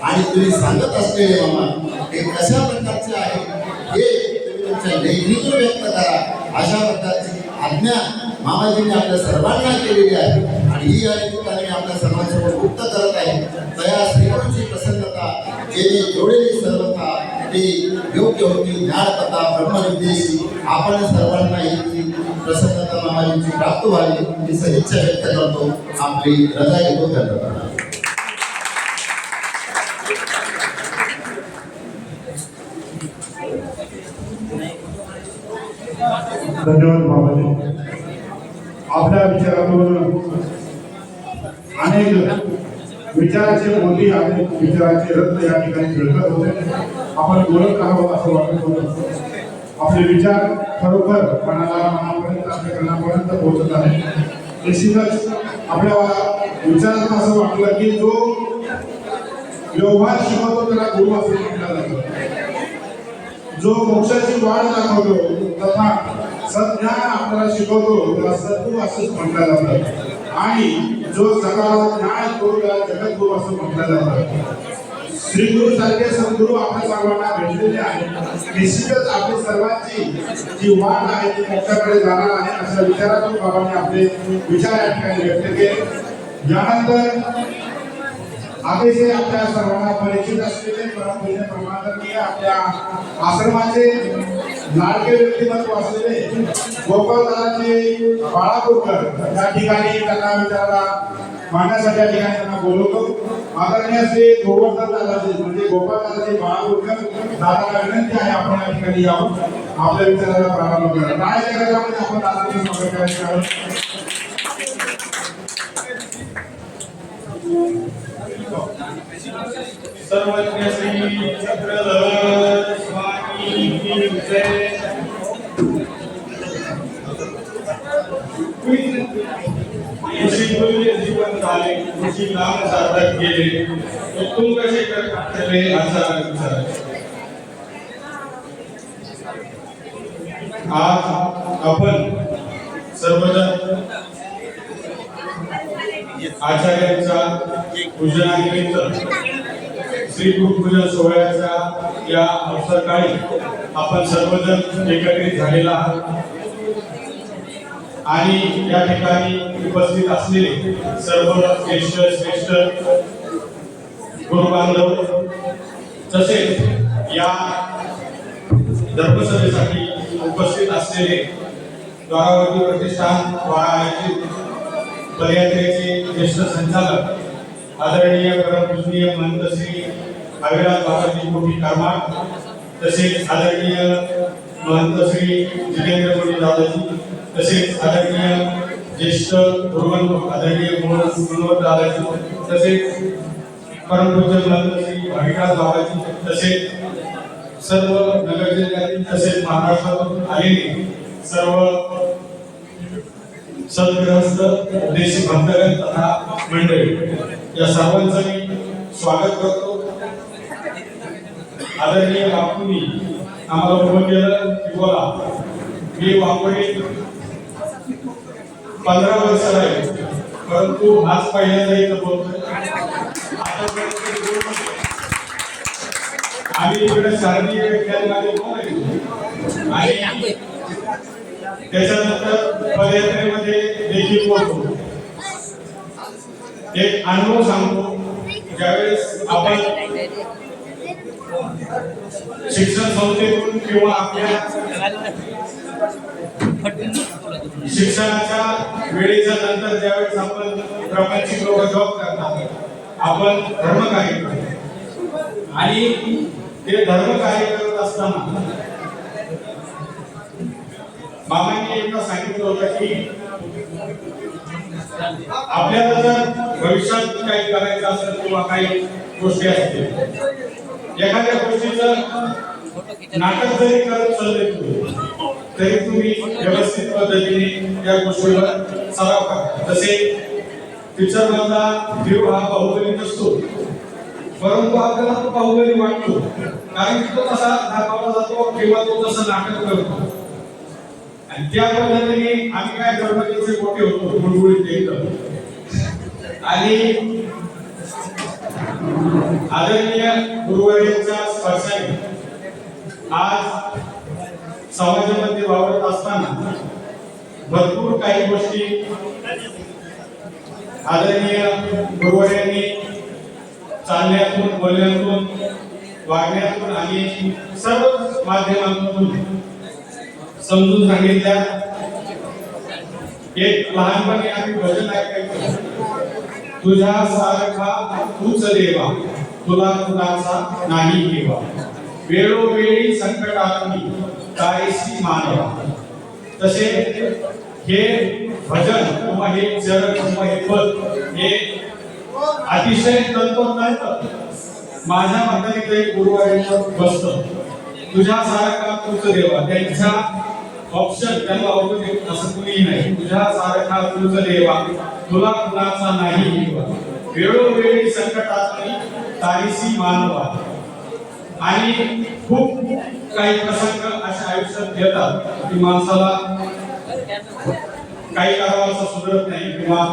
आणि तुम्ही सांगत असलेले मामा हे कशा प्रकारचे आहे हे तुम्ही तुमच्या लेखणीतून व्यक्त करा. अशा प्रकारची आज्ञा मामाजींनी आपल्या सर्वांना केलेली आहे आणि ही या ठिकाणी आपल्या सर्वांसमोर गुप्त करत आहे. तया श्रीगुरूंची प्रसन्नता जे जोडलेली सर्वता ती योग्य होती. ज्ञानकथा ब्रह्मविद्येशी आपण सर्वांना ही प्रसन्नता मामाजींची प्राप्त व्हावी ही सदिच्छा व्यक्त करतो. आपली रजा घेतो. धन्यवाद. धन्यवाद बाबाजी. आपल्या विचारातून अनेक विचाराचे मोती आणि विचाराचे रत्न या ठिकाणी फिरकत होते. आपण बोलत आहोत असं वाटत होतं. आपले विचार खरोखर मनापर्यंत आपल्या कानापर्यंत पोहोचत आहे. निश्चितच आपल्या विचारात असं वाटलं की जो व्यवहार शिकवतो त्याला गुरु असं म्हटलं जातं. जो मोक्षाची वाट दाखवतो तथा सज्ञान आपल्याला शिकवतो त्याला सद्गुरू असंच म्हटलं जातं. आणि जो जगाला न्याय करू त्याला जगद्गुरू असं म्हटलं जातं. श्री गुरु सारखे सद्गुरू आपल्या सर्वांना भेटलेले आहेत. निश्चितच आपली सर्वांची जी वाट आहे ती मोक्षाकडे जाणार आहे अशा विचारातून बाबांनी आपले विचार या ठिकाणी व्यक्त केले. यानंतर अतिशय आपल्या सर्वांना परिचित असलेले परमपूज्य प्रमाणनीय आपल्या आश्रमाचे लाडके व्यक्तिमत्व असलेले गोपालदादाचे बाळापूरकर या ठिकाणी त्यांना विचारायला मांडण्यासाठी या ठिकाणी त्यांना बोलवतो. आदरणीय श्री गोवर्धन दादाजी म्हणजे गोपालदादाजी बाळापूरकर दादाला विनंती आहे आपण या ठिकाणी यावं आपल्या विचाराला प्रारंभ करा. काय जगामध्ये आपण दादाचं स्वागत करायचं आहे. सर्वज्ञ श्री चक्रधर स्वामी की जय. ऋषी मूल्य जीवन झाले, ऋषी नाम सार्थक केले, उत्तम कसे करते असा विचार. आज आपण सर्वजण आचार्यांचा पूजनानिमित्त श्री गुरुपूजन सोहळ्याच्या या अवसरकाळी आपण सर्वजण एकत्रित झालेला आहात आणि या ठिकाणी उपस्थित असलेले सर्व ज्येष्ठ श्रेष्ठ गुरुबांधव तसेच या धर्मसभेसाठी उपस्थित असलेले द्वारावती प्रतिष्ठान द्वारा आयोजित पदयात्रेचे ज्येष्ठ संचालक आदरणीय परमपूजनीय महंत श्री अविराज बाबाजी मोठी करमाड तसेच आदरणीय महंत श्री जितेंद्र मोठी दादाजी तसेच आदरणीय ज्येष्ठ गुरुबंधू आदरणीय गुणवंत दादाजी तसेच परमपूज्य महंत श्री अविराज बाबाजी तसेच सर्व नगर जिल्ह्यातील तसेच महाराष्ट्रातून आलेले सर्व सद्गृहस्थ देशी भक्तगण तथा मंडळी या सर्वांचं मी स्वागत करतो. आदरणीय बापूंनी आम्हाला उभं केलं की बोला मी वाकोडी 15 वर्ष आहे परंतु आज पहिल्यांदा इथं बोलतोय. आम्ही इकडे शारदीय विद्यालयामध्ये बोलायचो आणि त्याच्यानंतर पदयात्रेमध्ये देखील बोलतो. एक अनुभव सांगतो. ज्यावेळेस आपण शिक्षण संस्थेतून किंवा आपल्या शिक्षणाच्या वेळेच्या नंतर ज्यावेळेस आपण प्रापंचिक लोक जॉब करतात आपण धर्मकार्य करतो आणि ते धर्मकार्य करत असताना बाबांनी एकदा सांगितलं होतं की आपल्याला जर भविष्यात काही करायचं असेल किंवा काही गोष्टी असतील एखाद्या गोष्टीचं नाटक जरी करत चालले तरी तुम्ही व्यवस्थित पद्धतीने त्या गोष्टीवर सराव करा. जसे पिक्चर मधला हिरो हा बाहुबली नसतो परंतु आपल्याला तो बाहुबली वाटतो कारण तो तसा दाखवला जातो किंवा तो तसं नाटक करतो आणि त्या पद्धतीने आम्ही काय गणपतीचे मोठे होतो गुळगुळीत एकदम आणि आदरणीय गुरुवर्यांच्या स्पर्शाने आज समाजामध्ये वावरत असताना भरपूर काही गोष्टी आदरणीय गुरुवर्यांनी चालण्यातून बोलण्यातून वागण्यातून आणि सर्व माध्यमांतून समजून सांगितल्या. एक लहानपणी आम्ही भजन ऐकायचो तुझ्या सारखा तूच देवा तुला कुणाचा नाही घेवा वेळोवेळी संकटातून तारेशी मानवा. तसे हे भजन किंवा हे चरण किंवा हे पद हे अतिशय तंतोतंत माझ्या मताने गुरुवारीवर बसतं. तुझ्या सारखा तूच देवा त्यांच्या ऑप्शन त्यांना ऑपोजिट असं कुणीही नाही. तुझ्या सारखा तूच देवा तुला कुणाचा नाही घेवा वेळोवेळी संकटातून तारीसी मानवा. आणि खूप काही प्रसंग अशा आयुष्यात येतात की माणसाला काही करावाचं सुधरत नाही किंवा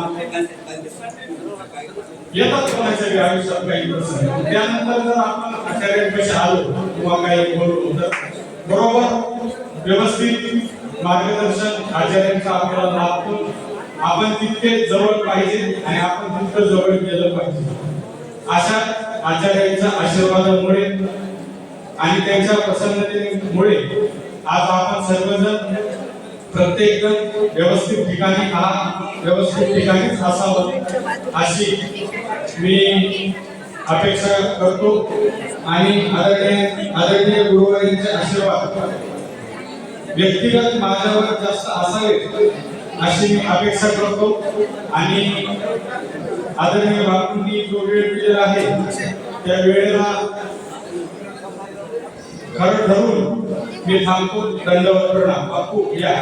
येतात कोणाच्या आयुष्यात काही प्रसंग. त्यानंतर जर आपण आचार्यांपाशी आलो किंवा काही बोललो तर बरोबर व्यवस्थित मार्गदर्शन आचार्यांचा आपल्याला लाभतो. आपण तितके जवळ पाहिजे आणि आपण तितकं जवळ गेलं पाहिजे. अशा आचार्यांच्या आशीर्वादामुळे आणि त्यांच्या प्रसन्नतेमुळे आज आपण सर्वजण प्रत्येक व्यवस्थित ठिकाणी व्यवस्थित ठिकाणीच असावं अशी मी अपेक्षा करतो आणि आदरणीय गुरुवारींचे आशीर्वाद व्यक्तिगत माझ्यावर जास्त असावे अशी मी अपेक्षा करतो आणि आदरणीय बापूंनी जो वेळ दिलेला आहे त्या वेळेला खरं ठरवून मी थांबतो. दंडवत प्रणाम. बापू या.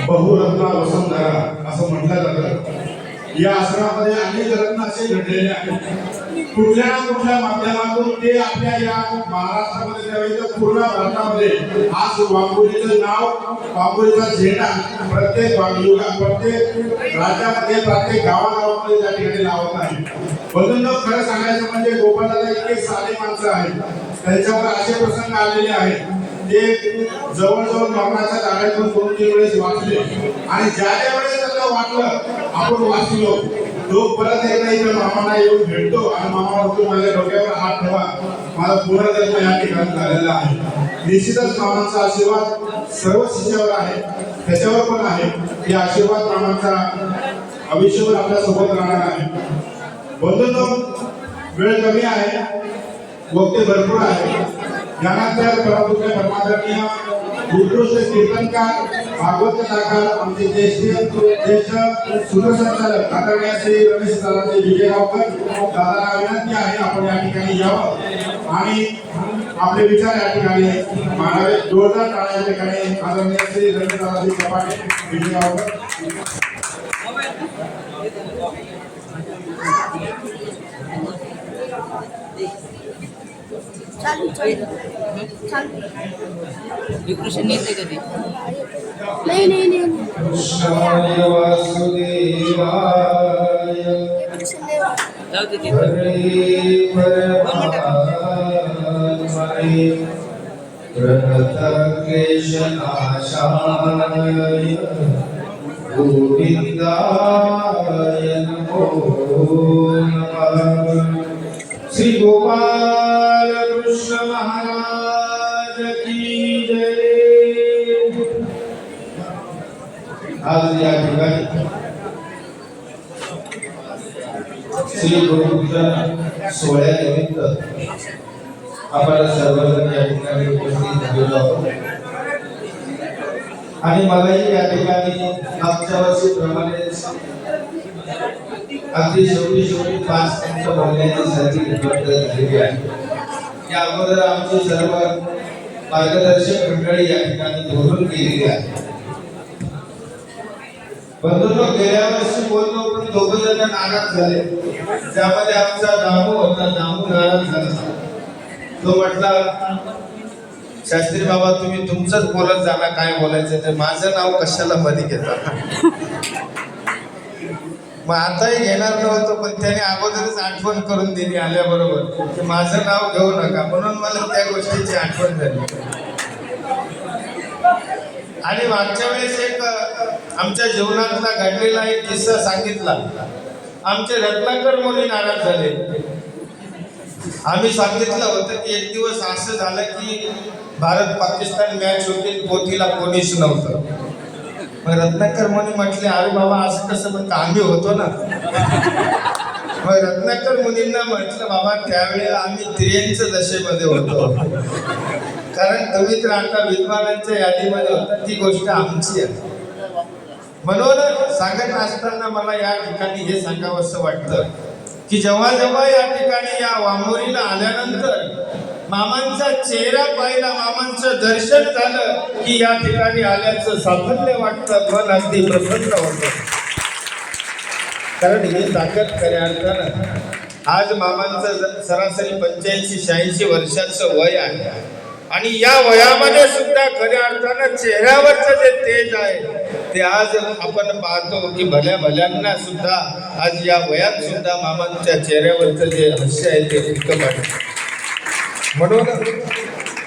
बहुरत्ना वसुंधरा असं म्हटलं जातं. या आश्रमामध्ये अनेक रत्न असे घडलेले आहेत. कुठल्या ना कुठल्या माध्यमातून ते आपल्या या महाराष्ट्रामध्ये नव्हे तर पूर्ण भारतामध्ये आज वाघोलीचं नाव, वाघोलीचा झेंडा प्रत्येक राज्यामध्ये, प्रत्येक गावागावामध्ये त्या ठिकाणी लावत आहे. बंधूंनो, खरं सांगायचं म्हणजे गोपालदादा इतके साधे माणसं आहेत, त्यांच्यावर असे प्रसंग आलेले आहेत ते जवळजवळ मरणाच्या दारातून 2-3 वेळेस वाचले आणि ज्या वेळेस त्यांना वाटलं आपण वाचलो, लोक परत एकदा इथं मामाला येऊन भेटतो आणि मामा म्हणतो माझ्या डोक्यावर हात ठेवा, माझा पुनर्जन्म या ठिकाणी झालेला आहे. निश्चितच मामांचा आशीर्वाद सर्व शिष्यावर आहे, त्याच्यावर पण आहे. हे आशीर्वाद मामांचा आयुष्यभर आपल्या सोबत राहणार आहे. बंधूंनो, वेळ कमी आहे, वक्ते भरपूर आहे. ज्ञानांतर परमपूज्य परमादरणीय उत्कृष्ट कीर्तनकार, भागवत कथाकार, आमचे ज्येष्ठ सूत्रसंचालक आदरणीय श्री रमेश दादाजी विजयगावकर दादाला विनंती आहे आपण या ठिकाणी यावं आणि आपले विचार या ठिकाणी मांडावे. जोरदार टाळ्या या ठिकाणी आदरणीय श्री रमेश दादाजी कपाटे विजयगावकर. डिप्रेशन येते कधी नाही कृष्णाय वासुदेवाय जाऊ दे हरे परमात्मने प्रणत क्लेशनाशाय गोविंदाय नमो नमः. श्री गोपाल कृष्ण महाराज की जय. आज या ठिकाणी श्री गुरुपूजन सोहळ्यानिमित्त आपण सर्वजण या ठिकाणी उपस्थित झालेलो आहोत आणि मलाही या ठिकाणी मागच्या वर्षीप्रमाणेच अगदी शेवटी 5 मिनिटं बोलण्याची संधी उपलब्ध झालेली आहे. या अगोदर आमची सर्व मार्गदर्शक मंडळी या ठिकाणी बोलून गेलेली आहे. बंधूंनो, गेल्या वर्षी बोललो पण 2 जण नाराज झाले. त्यामध्ये आमचा दामू होता, दामू नाराज झाला. तो म्हटला, शास्त्री बाबा तुम्ही तुमचंच बोलत जाणार, काय बोलायचं ते, माझं नाव कशाला मध्ये घेता. मग आताही घेणार नव्हतं पण त्याने अगोदरच आठवण करून दिली आल्याबरोबर की माझं नाव घेऊ नका, म्हणून मला त्या गोष्टीची आठवण झाली. आणि मागच्या वेळेस एक आमच्या जीवनातला घडलेला एक किस्सा सांगितला. आमचे रत्नाकर मुली नाराज झाले. आम्ही सांगितलं होतं की एक दिवस असं झालं की भारत पाकिस्तान मॅच होती, पोथीला कोणीच नव्हतं. मग रत्नाकर मुनी म्हटले, अरे बाबा असं कसं, म्हणतं आम्ही होतो ना. मग रत्नाकर मुनींना म्हटलं, बाबा त्यावेळेला आम्ही त्रियांच्या दशेमध्ये होतो, कारण तुम्ही तर आता विद्वानांच्या यादीमध्ये होता, ती गोष्ट आमची आहे. म्हणून सांगत असताना मला या ठिकाणी हे सांगावंसं वाटतं की जेव्हा जेव्हा या ठिकाणी या वांबोरीला आल्यानंतर मामांचा चेहरा पाहिला, मामांचं दर्शन झालं की या ठिकाणी आल्याचं साफल्य वाटतं, मन अगदी प्रसन्न होतं. कारण ही ताकद खऱ्या अर्थानं आज मामांचं सरासरी 85-86 वर्षाचं वय आहे आणि या वयामध्ये सुद्धा खऱ्या अर्थानं चेहऱ्यावरचं जे तेज आहे ते आज आपण पाहतो की भल्या भल्यांना सुद्धा आज या वयात सुद्धा मामांच्या चेहऱ्यावरचं जे हास्य आहे ते फिकं वाटतं. म्हणून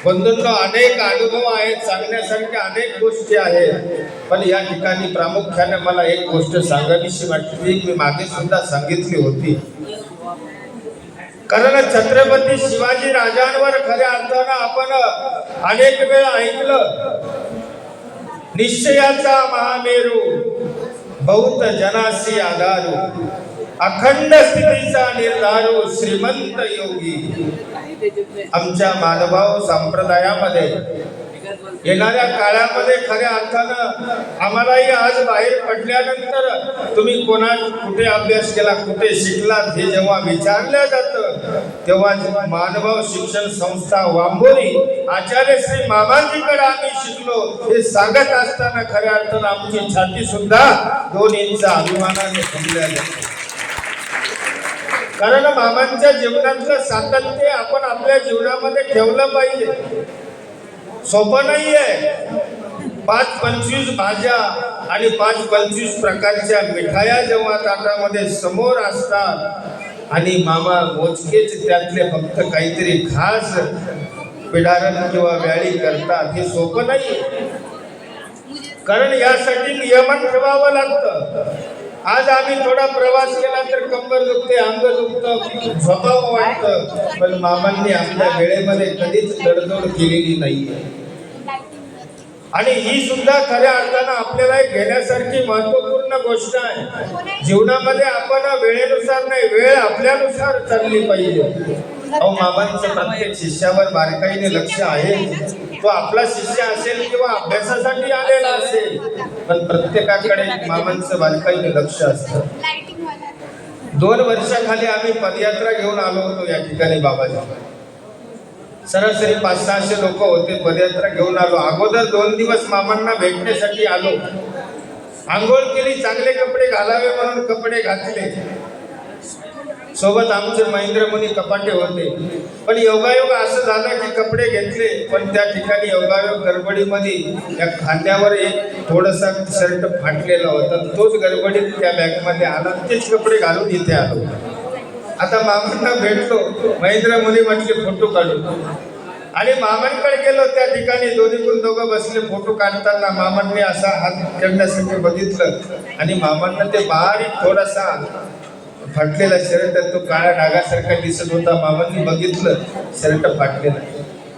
बंधूंनो, अनेक अनुभव आहेत, सांगण्यासारख्या अनेक गोष्टी आहेत, पण या ठिकाणी प्रामुख्याने मला एक गोष्ट सांगावीशी वाटते, मी मागे सुद्धा सांगितली होती कारण छत्रपती शिवाजी राजांवर खऱ्या अर्थानं आपण अनेक वेळा ऐकलं, निश्चयाचा महामेरू बहुत जनासी आधारू, अखंड स्थितीचा निर्धारू श्रीमंत योगी. आमच्या मानभाव संप्रदायामध्ये येणाऱ्या काळामध्ये खऱ्या अर्थानं आम्हालाही आज बाहेर पडल्यानंतर तुम्ही कुठे अभ्यास केला, कुठे शिकलात हे जेव्हा विचारलं जातं तेव्हा मानभाव शिक्षण संस्था वांबोरी आचार्य श्री मामाजीकडे आम्ही शिकलो हे सांगत असताना खऱ्या अर्थानं आमची छाती सुद्धा 2 इंच अभिमानाने फुगल्या जाते. कारण मामांच्या जीवनातलं सातत्य आपण आपल्या जीवनामध्ये ठेवलं पाहिजे. सोपं नाहीये. 5-25 भाज्या आणि 5-25 प्रकारच्या मिठाया जेव्हा ताटामध्ये समोर असतात आणि मामा मोजकेच त्यातले फक्त काहीतरी खास पिढारण किंवा व्याळी करतात, हे सोपं नाही. कारण यासाठी नियमन ठेवावं लागतं. आज आम्ही थोडा प्रवास केला तर कंबर दुखते, अंग दुखतं, झोपावं वाटतं, पण मामांनी आपल्या वेळेमध्ये कधीच तडजोड केलेली नाहीये. आणि ही सुद्धा खऱ्या अर्थानं आपल्याला घेण्यासारखी महत्वपूर्ण गोष्ट आहे. जीवनामध्ये आपण वेळेनुसार नाही, वेळ आपल्यानुसार चालली पाहिजे. अहो, मामांचं प्रत्येक शिष्यावर बारकाईने लक्ष आहे. तो आपला शिष्य असेल किंवा अभ्यासासाठी आलेला असेल, पण प्रत्येकाकडे मामांचं बारकाईने लक्ष असतं. 2 वर्षाखाली आम्ही पदयात्रा घेऊन आलो होतो या ठिकाणी बाबाजी. सरासरी 500-600 लोक होते. पदयात्रा घेऊन आलो. अगोदर 2 दिवस मामांना भेटण्यासाठी आलो. आंघोळ केली, चांगले कपडे घालावे म्हणून कपडे घातले. सोबत आमचे महेंद्र मुनी कपाटे होते. पण योगायोग असं झालं की कपडे घेतले, पण त्या ठिकाणी योगायोग गडबडीमध्ये या खांद्यावर एक थोडासा शर्ट फाटलेला होता. तोच गडबडीत त्या बॅगमध्ये आला. तेच कपडे घालून इथे आलो. आता मामांना भेटलो. महेंद्र मुनी म्हटले फोटो काढू, आणि मामांकडे गेलो. त्या ठिकाणी दोघं बसले. फोटो काढताना मामांनी असा हात करण्यासाठी बघितलं आणि मामांना ते बारीक थोडासा फाटलेला शर्ट, तो काळ्या डागासारखा दिसत होता. मामांनी बघितलं शर्ट फाटलेला.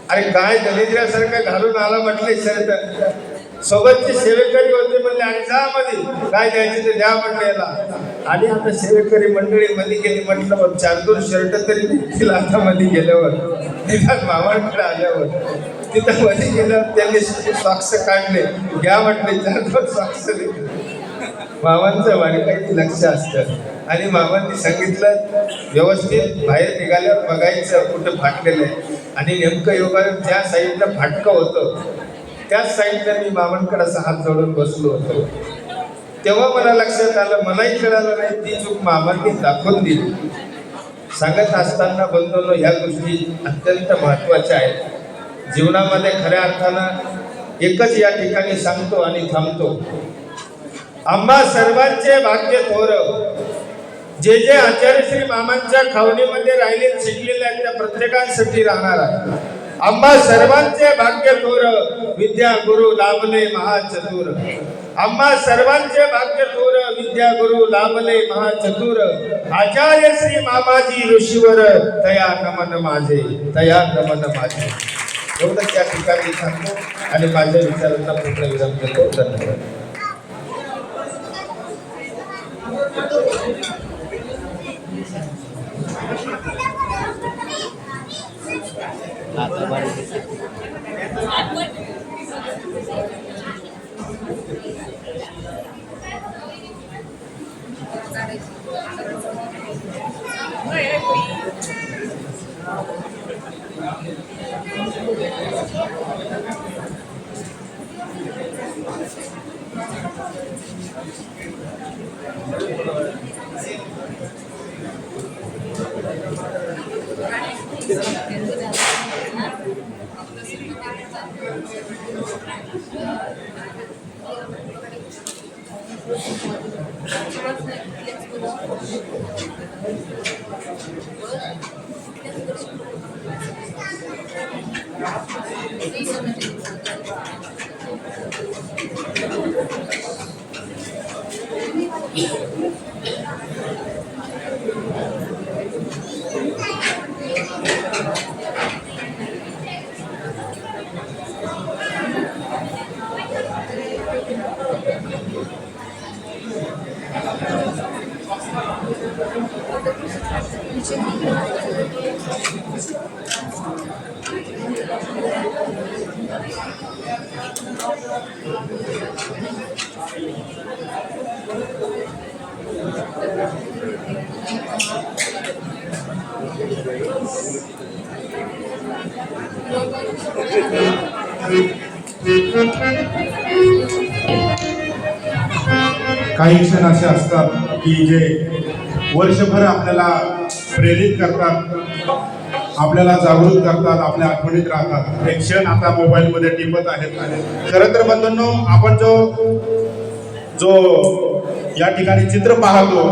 अरे काय दलिद्रासारखा घालून आला म्हटले शर्ट. सोबतचे सेवेकरी होते, म्हणले आणि जा मध्ये काय द्यायचे ते द्या म्हटले याला. आणि आता सेवेकरी मंडळी मध्ये गेली. म्हटलं मग 4-2 शर्ट तरी देतील आता मध्ये गेल्यावर. मामांकडे आल्यावर तिथं मध्ये गेल्यावर त्यांनी सॉक्स काढले. घ्या म्हटले 4-2 सॉक्स दिले. मामांचं वारकाईचं लक्ष असतं. आणि मामांनी सांगितलं व्यवस्थित बाहेर निघाल्यावर बघायचं कुठं फाटलेलं आहे. आणि नेमकं योगायोग ज्या साईडला फाटकं होतं त्याच साईडला मी मामांकडे असा हात जोडून बसलो होतो. तेव्हा मला लक्षात आलं, मलाही कळालं नाही, ती चूक मामांनी दाखवून दिली. सांगत असताना बंधूंनो, ह्या गोष्टी अत्यंत महत्त्वाच्या आहेत जीवनामध्ये. खऱ्या अर्थानं एकच या ठिकाणी सांगतो आणि थांबतो. आम्हा सर्वांचे भाग्य थोर. जे जे आचार्य श्री मामांच्या खावणीमध्ये राहिले शिकलेले आहेत त्या प्रत्येकांसाठी राहणार आहे. आम्हा सर्वांचे भाग्य थोर, विद्या गुरु लाभले महाचतुर. आम्हा सर्वांचे भाग्य थोर, विद्या गुरु लाभले महाचतुर. आचार्य श्री मामाजी ऋषीवर तया नमन माझे, तया नमन माझे. एवढंच त्या ठिकाणी सांगतो आणि माझ्या विचारांना पूर्ण विराम देतो. धन्यवाद. आता बारीक काही क्षण असे असतात की जे वर्षभर आपल्याला प्रेरित करतात, आपल्याला जागृत करतात, आपल्या आठवणीत राहतात. हे क्षण आता मोबाईलमध्ये टिपत आहेत. खरं तर बंधूंनो, आपण जो या ठिकाणी चित्र पाहतो,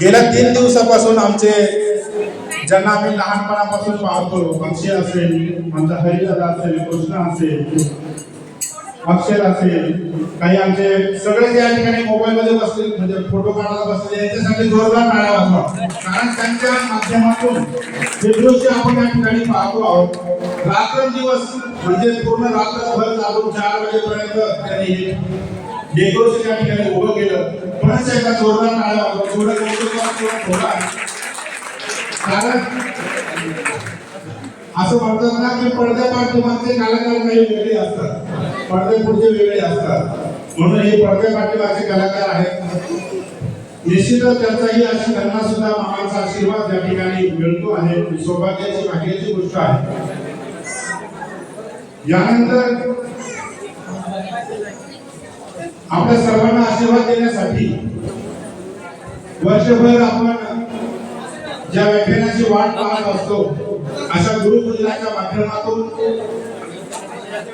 गेल्या 3 दिवसापासून आमचे ज्यांना आम्ही लहानपणापासून पाहतो, अक्षय असेल, आमचा हरिदादा असेल, कृष्ण असेल, अक्षर असेल, काही आमचे सगळे जे या ठिकाणी मोबाईलमध्ये बसले, म्हणजे फोटो काढायला बसले, यांच्यासाठी जोरदार टाळ्या वाजवा. कारण त्यांच्या माध्यमातून जे दृश्य आपण या ठिकाणी पाहतो आहोत, रात्रंदिवस म्हणजे पूर्ण रात्रभर जागून 4 वाजेपर्यंत त्यांनी डेकोरेशन या ठिकाणी उभं केलं. पण एकदा जोरदार टाळ्या वाजवा. थोडं थोडा कारण असं म्हणतात ना की पडद्या पाठीमागचे कलाकार काही वेगळे असतात, पडदे पुढचे वेगळे असतात. म्हणून हे पडद्या पाठीमागचे कलाकार आहेत. निश्चितच त्यांचाही अशी त्यांना सुद्धा मामाचा आशीर्वाद या ठिकाणी मिळतो आहे. सौभाग्याची भाग्याची गोष्ट आहे. यानंतर आपल्या सर्वांना आशीर्वाद देण्यासाठी वर्षभर आपण ज्या व्याख्यानाची वाट पाहत असतो, अशा गुरुपूजनाच्या माध्यमातून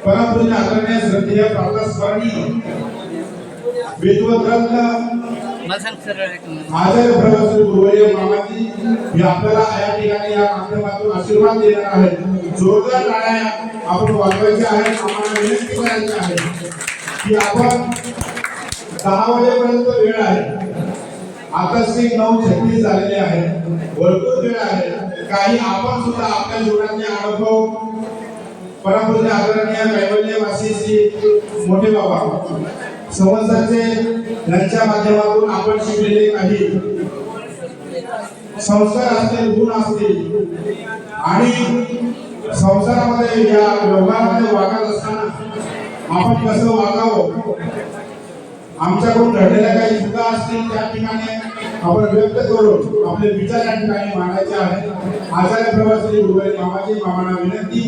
परमपूज्य आदरणीय श्रद्धेय प्रातःस्मरणीय विद्वद्रत्न आचार्य प्रभाश्री गुरुवर्य मामाजी हे आपल्याला या ठिकाणी या माध्यमातून आशीर्वाद देणार आहेत. जोरदार टाळ्या आपण वाजवायच्या आहेत. आम्हाला विनंती करायची आहे की आपण 10 वाजेपर्यंत वेळ आहे. आता 9:36 झालेले आहे. भरपूर वेळ आहे. काही आपण सुद्धा आपल्या जीवनातले अनुभव परमपूज्य आदरणीय कैवल्यवासी श्री मोठे बाबा संवत्सरचे यांच्या माध्यमातून आपण शिकलेले काही संस्कार असतील, गुण असतील आणि संसारामध्ये या व्यवहारामध्ये वागत असताना आपण कसं वागावं, आमच्याकडून घडलेल्या काही चुका असतील त्या ठिकाणी आपण व्यक्त करून आपले विचार या ठिकाणी मांडायचे आहेत. आचार्य प्रभाश्री गुरुवर्य मामाजी मामांना विनंती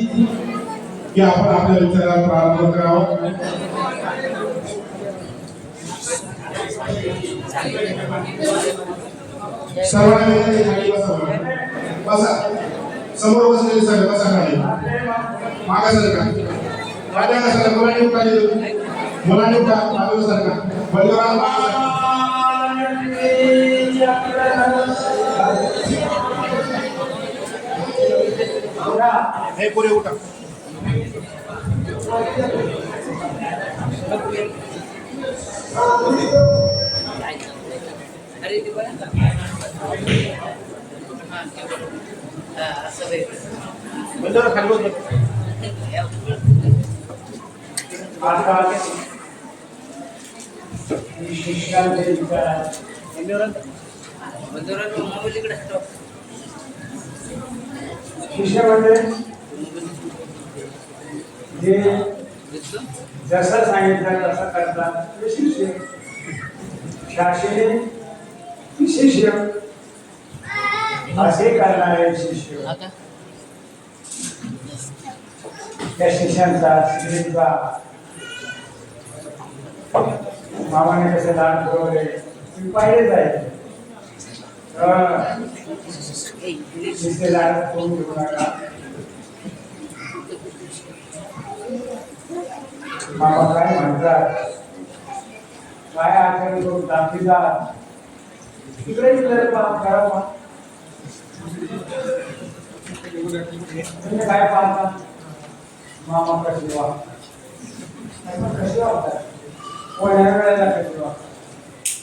की आपण आपल्या विचाराला प्रारंभ करावा. सर्वांना विनंती खाली बसा. बसा. समोर बसलेले सगळे बसा खाली. मागा सरका. माझ्या कसं मुलांनी उठाले, मुलांनी उठा. बाजूला सरका. बलराम हे पुरे उठा. जे जसं सांगितलं तसं करतात ते शिष्य, शास्त्रीय शिष्य असे करणारे शिष्य. त्या शिष्यांचा स्त्रीचा मामाने कसे लाड ठेवले तुम्ही पाहिलेच आहे. शिष्य लाड करून घेऊ नका. मामा काय म्हणतात, काय आचरण करून दाखवितात तिकडे करावा. तुम्ही काय पाहता मामा कसे वागतात, कसे वागतात, कोण्या वेळेला कसे वागतात,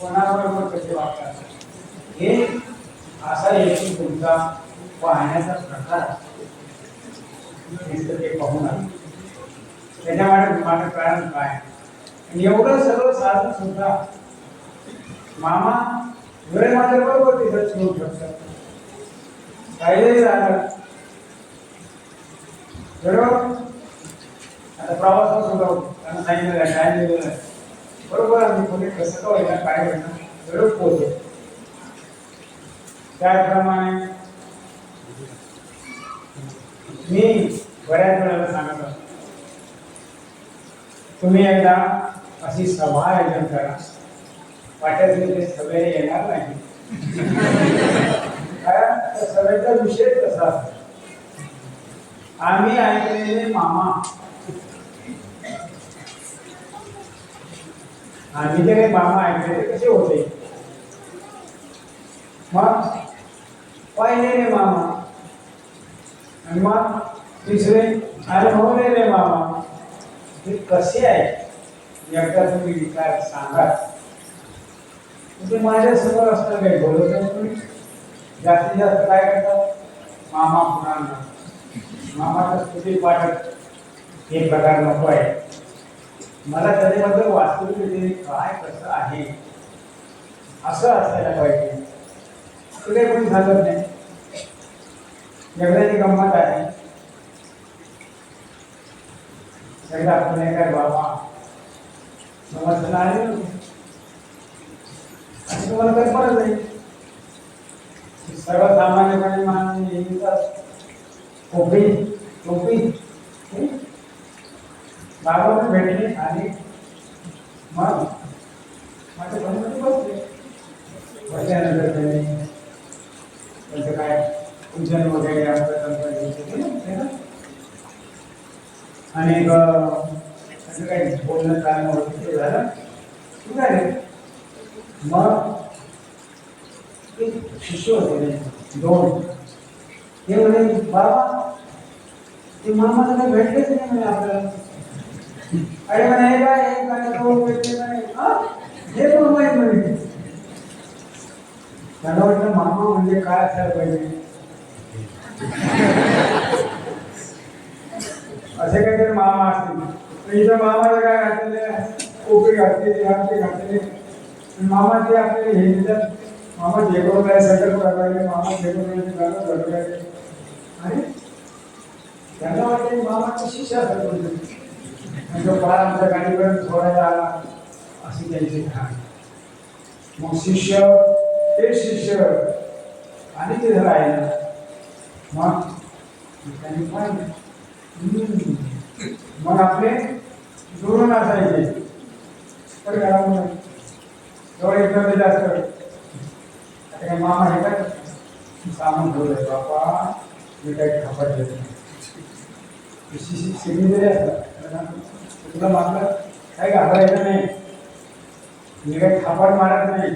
कोणाबरोबर कसे वागतात, हे असा एकूण तुमचा पाहण्याचा प्रकार नुसतं ते पाहून आलो. त्याच्यामुळे माझं कारण काय आणि एवढं सगळं साधन सुद्धा मामा वेळ माझ्या बरोबर तिथं ठेवू शकतात. काहीही झालं बरोबर. आता प्रवासात सुद्धा त्यांना सांगितलं काय दिलेलं बरोबर. आम्ही कोणी कसं का होईना काय होईना बरोबर पोहोचतो. त्याप्रमाणे मी बऱ्याच वेळेला सांगत असतो, तुम्ही एकदा अशी सभा आयोजन करा. वाट्यातले ते सगळे येणार नाही, कारण त्या सभेचा विषय कसा असतो. आम्ही ऐकलेले मामा, आम्ही जे मामा ऐकलेले कसे होते, मग पाहिलेले मामा आणि मग तिसरे अनुभवलेले मामा हे कसे आहे एकदा तुम्ही विचार सांगा. म्हणजे माझ्यासमोर असतं काही बोलत नाही तुम्ही. जास्तीत जास्त काय करतात, मामा पुराण मामाचा स्तुती पाठक हे प्रकार नको आहे. मला त्याच्याबद्दल वास्तविकतेने काय कसं आहे असं असायला पाहिजे. तुला कोणी सांगत नाही. एकदाची गंमत आहे. एकदा आपण काय बाबा समजला आले आणि तुम्हाला कल्पना नाही. सर्वसामान्यपणे मानवी टोपी टोपी बाबा पण भेटले आणि मग माझ्या घरामध्ये बसले. बसल्यानंतर त्यांनी त्यांचं काय पूजन वगैरे आणि त्याचं काही बोलणं चालणं होतं ते झालं. ठीक आहे. मग ते शिष्य होते दोन. ते म्हणे बाबा ते मामाला काही भेटलेच नाही म्हणे आपल्याला. अरे म्हणे हे काय दोन भेटले म्हणे. हे पण माहीत म्हणे. त्याला वाटलं मामा म्हणजे काय असायला पाहिजे. असे काहीतरी मामा असतील. इथं मामाला काय घातलेले कोपरी घातलेली घातलेली मामा ते आपल्याला हे देतात. मामा जेवण काय सगळं करायला मामा जेवण गाणं घडवायचे आणि त्यांना वाटते मामाची शिष्या म्हणजे बाळ आमच्या गाडीपर्यंत सोडायला आला अशी त्यांची ठाण. मग शिष्य ते शिष्य आणि तिथे राहिलं. मग त्यांनी पाहिलं. मग आपले दुरून असायचे तर घरामध्ये जवळ एकदम जास्त मामा हे काय सामान ठेवलंय बापा मी काही खापट देत नाही. शिमी जरी असतात तुला मागलं काही घाबरायचं नाही. मी काही खापड मारत नाही.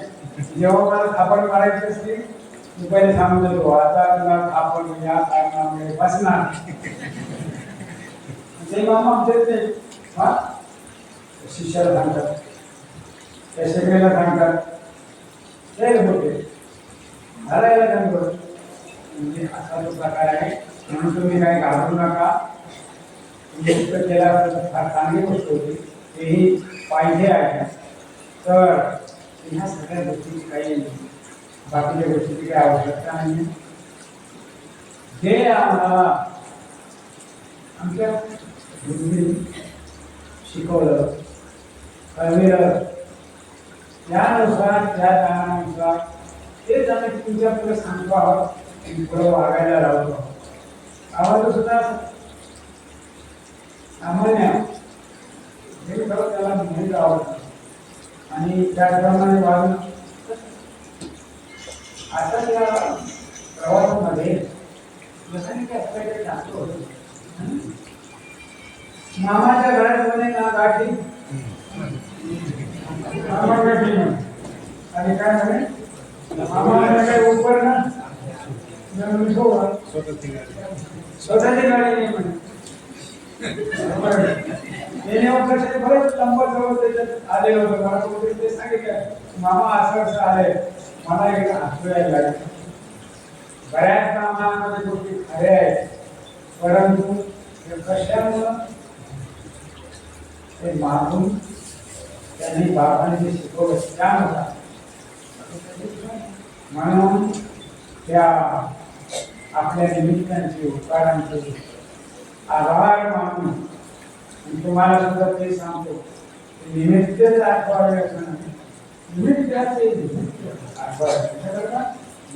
जेव्हा मला खापड मारायची असते मी पहिले सांगून देतो आता तुला खापड या कारणामुळे बसणार. ते मामा आमचे ते हा शिष्याला सांगतात, त्या शेकडीला सांगतात ते होते घालायला सांगतो. म्हणजे असा जो प्रकार आहे म्हणून तुम्ही काही घाबरू नका. मुक्त केल्यावर फार चांगली गोष्ट होती. तेही पाहिजे आहे. तर ह्या सगळ्या गोष्टीची काही बाकीच्या गोष्टीची काही आवश्यकता नाही. हे आम्हाला आमच्या गुरुजींनी शिकवलं कळविलं. त्यानुसार त्या कारणानुसार तेच आम्ही तुमच्या पुढे सांगतो आहोत. पुढे वागायला लावतो. आवाज सुद्धा सामान्य हे खरं त्याला माहीत आवडतं आणि त्याप्रमाणे वागणं. आता त्या प्रवासामध्ये जसं काय असं टाकतो होतं. मामाच्या घरामध्ये ना गाठी मामा गाठी आणि काय म्हणे मामा काय उपर ना स्वतःची गाडी नाही म्हणे. बरेच नंबर जवळ त्याच्यात आले होते. मला ते सांगितलं मामा असं असं आले. मला एक हसू यायला लागलं. बऱ्याच कामामध्ये गोष्टी खऱ्या आहेत, परंतु ते कशामुळं ते मागून त्यांनी बाबांनी जे शिकवलं त्यानुसार म्हणून त्या आपल्या निमित्तांचे उपकारांचे आभार मानून आणि तुम्हाला सुद्धा ते सांगतो निमित्तच आठवावे असं नाही, निमित्ताचे आठवावे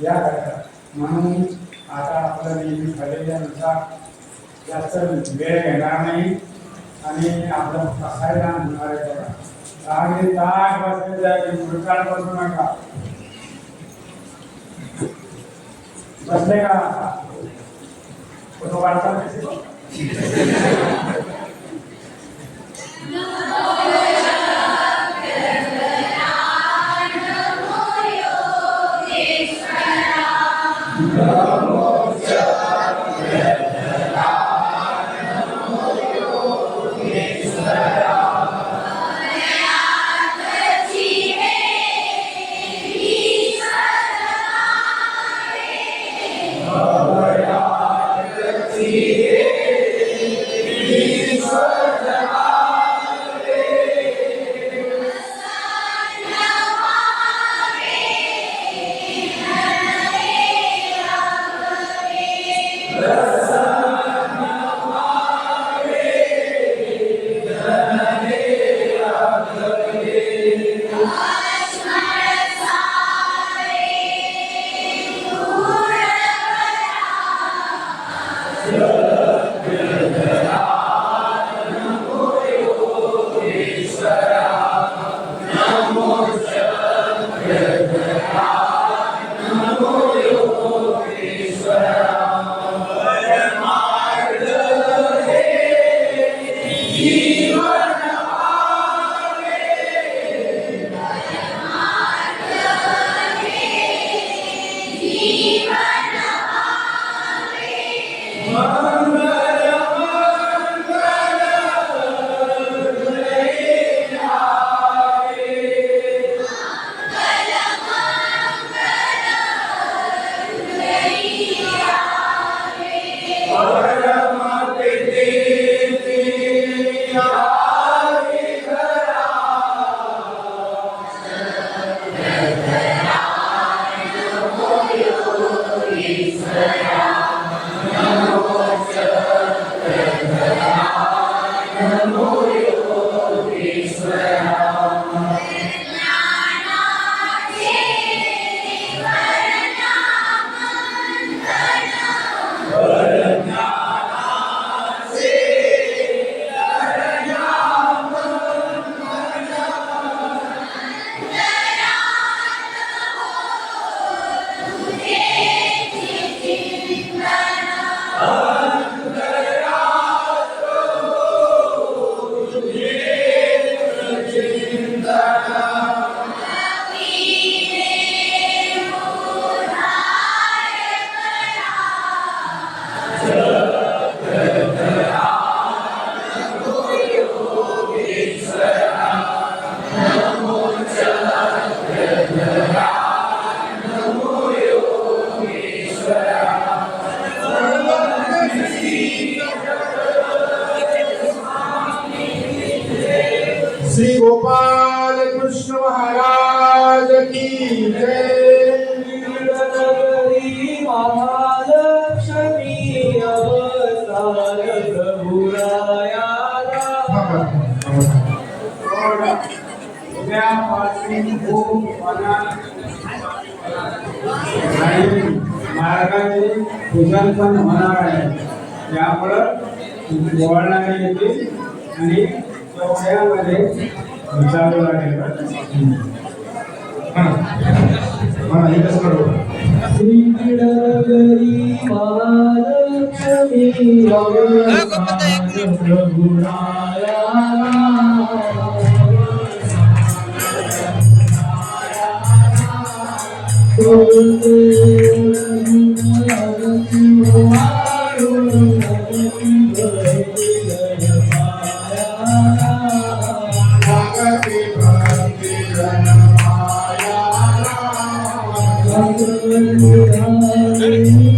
या करता. म्हणून आता आपलं नेहमी ठरलेल्यानुसार जास्त वेळ घेणार नाही आणि आपलं बसायला होणार आहे. बघा अगदी 8 वाजता जायचे मुलकाळ बसू नका. बसले का फोटो काढता श्री गोपाल कृष्ण महाराज की जय. महालक्ष्मी अवतार प्रभुरायाला उद्यापासून खूप आणि मार्गाचे पूजन पण होणार आहे. त्यामुळं बोलणारे येतील आणि चौथ्यामध्ये विचारू लागेल. हे कसं करू? श्रीगरी महालक्ष्मी अवतार प्रभुराया Thank you.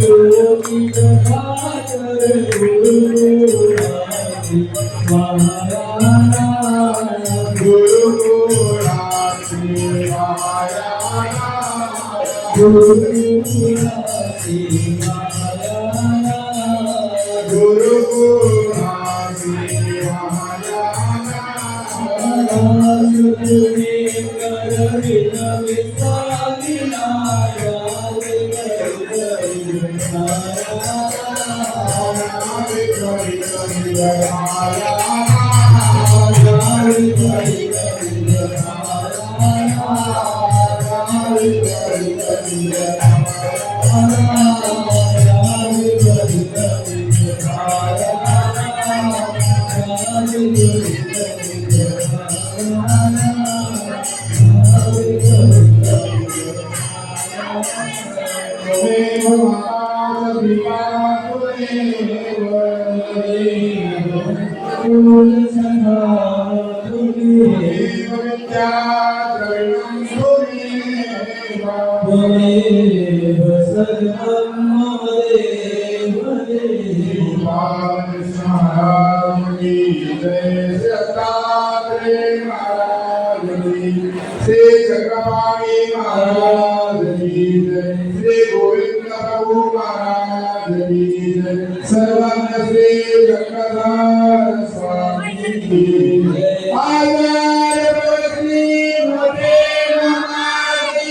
श्री चक्रपाणी महाराज की जय, श्री गोविंद प्रभु महाराज की जय, सर्वज्ञ श्री चक्रधर स्वामी की जय। आचार्य श्री मोरे महाराज की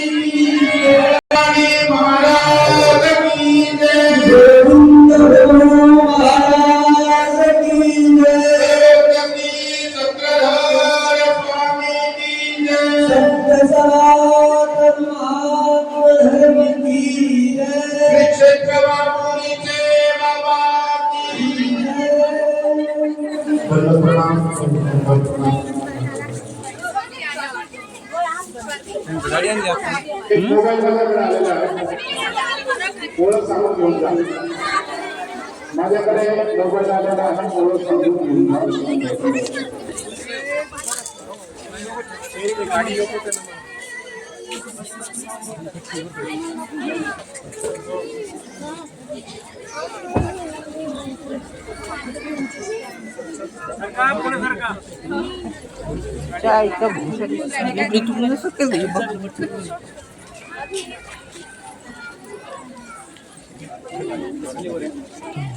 जय, महाराज की जय, गोविंद प्रभु महाराज की जय, चक्रधर स्वामी की जय, एक मोबाईल माझ्याकडे आलेला आहे, ओळख सांगून घेऊन जा. माझ्याकडे मोबाईल आलेला आहे, ओळख सांगून घेऊन जा.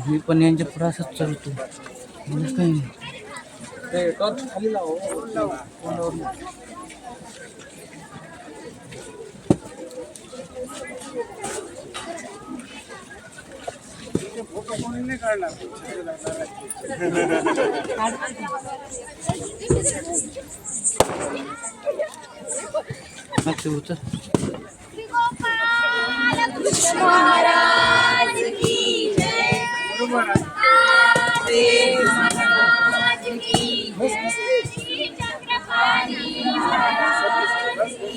मी पण यांच्या पुढे असंच चालतो काही नाही. खाली लाव. महाराज की जय, महाराज की जय, श्री चक्रपाणी महाराज की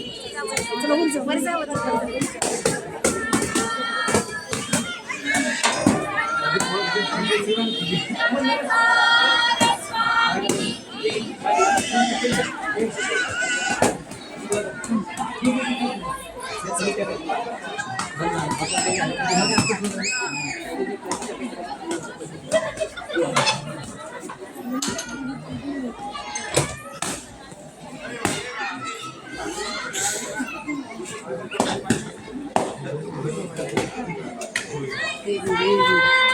जय.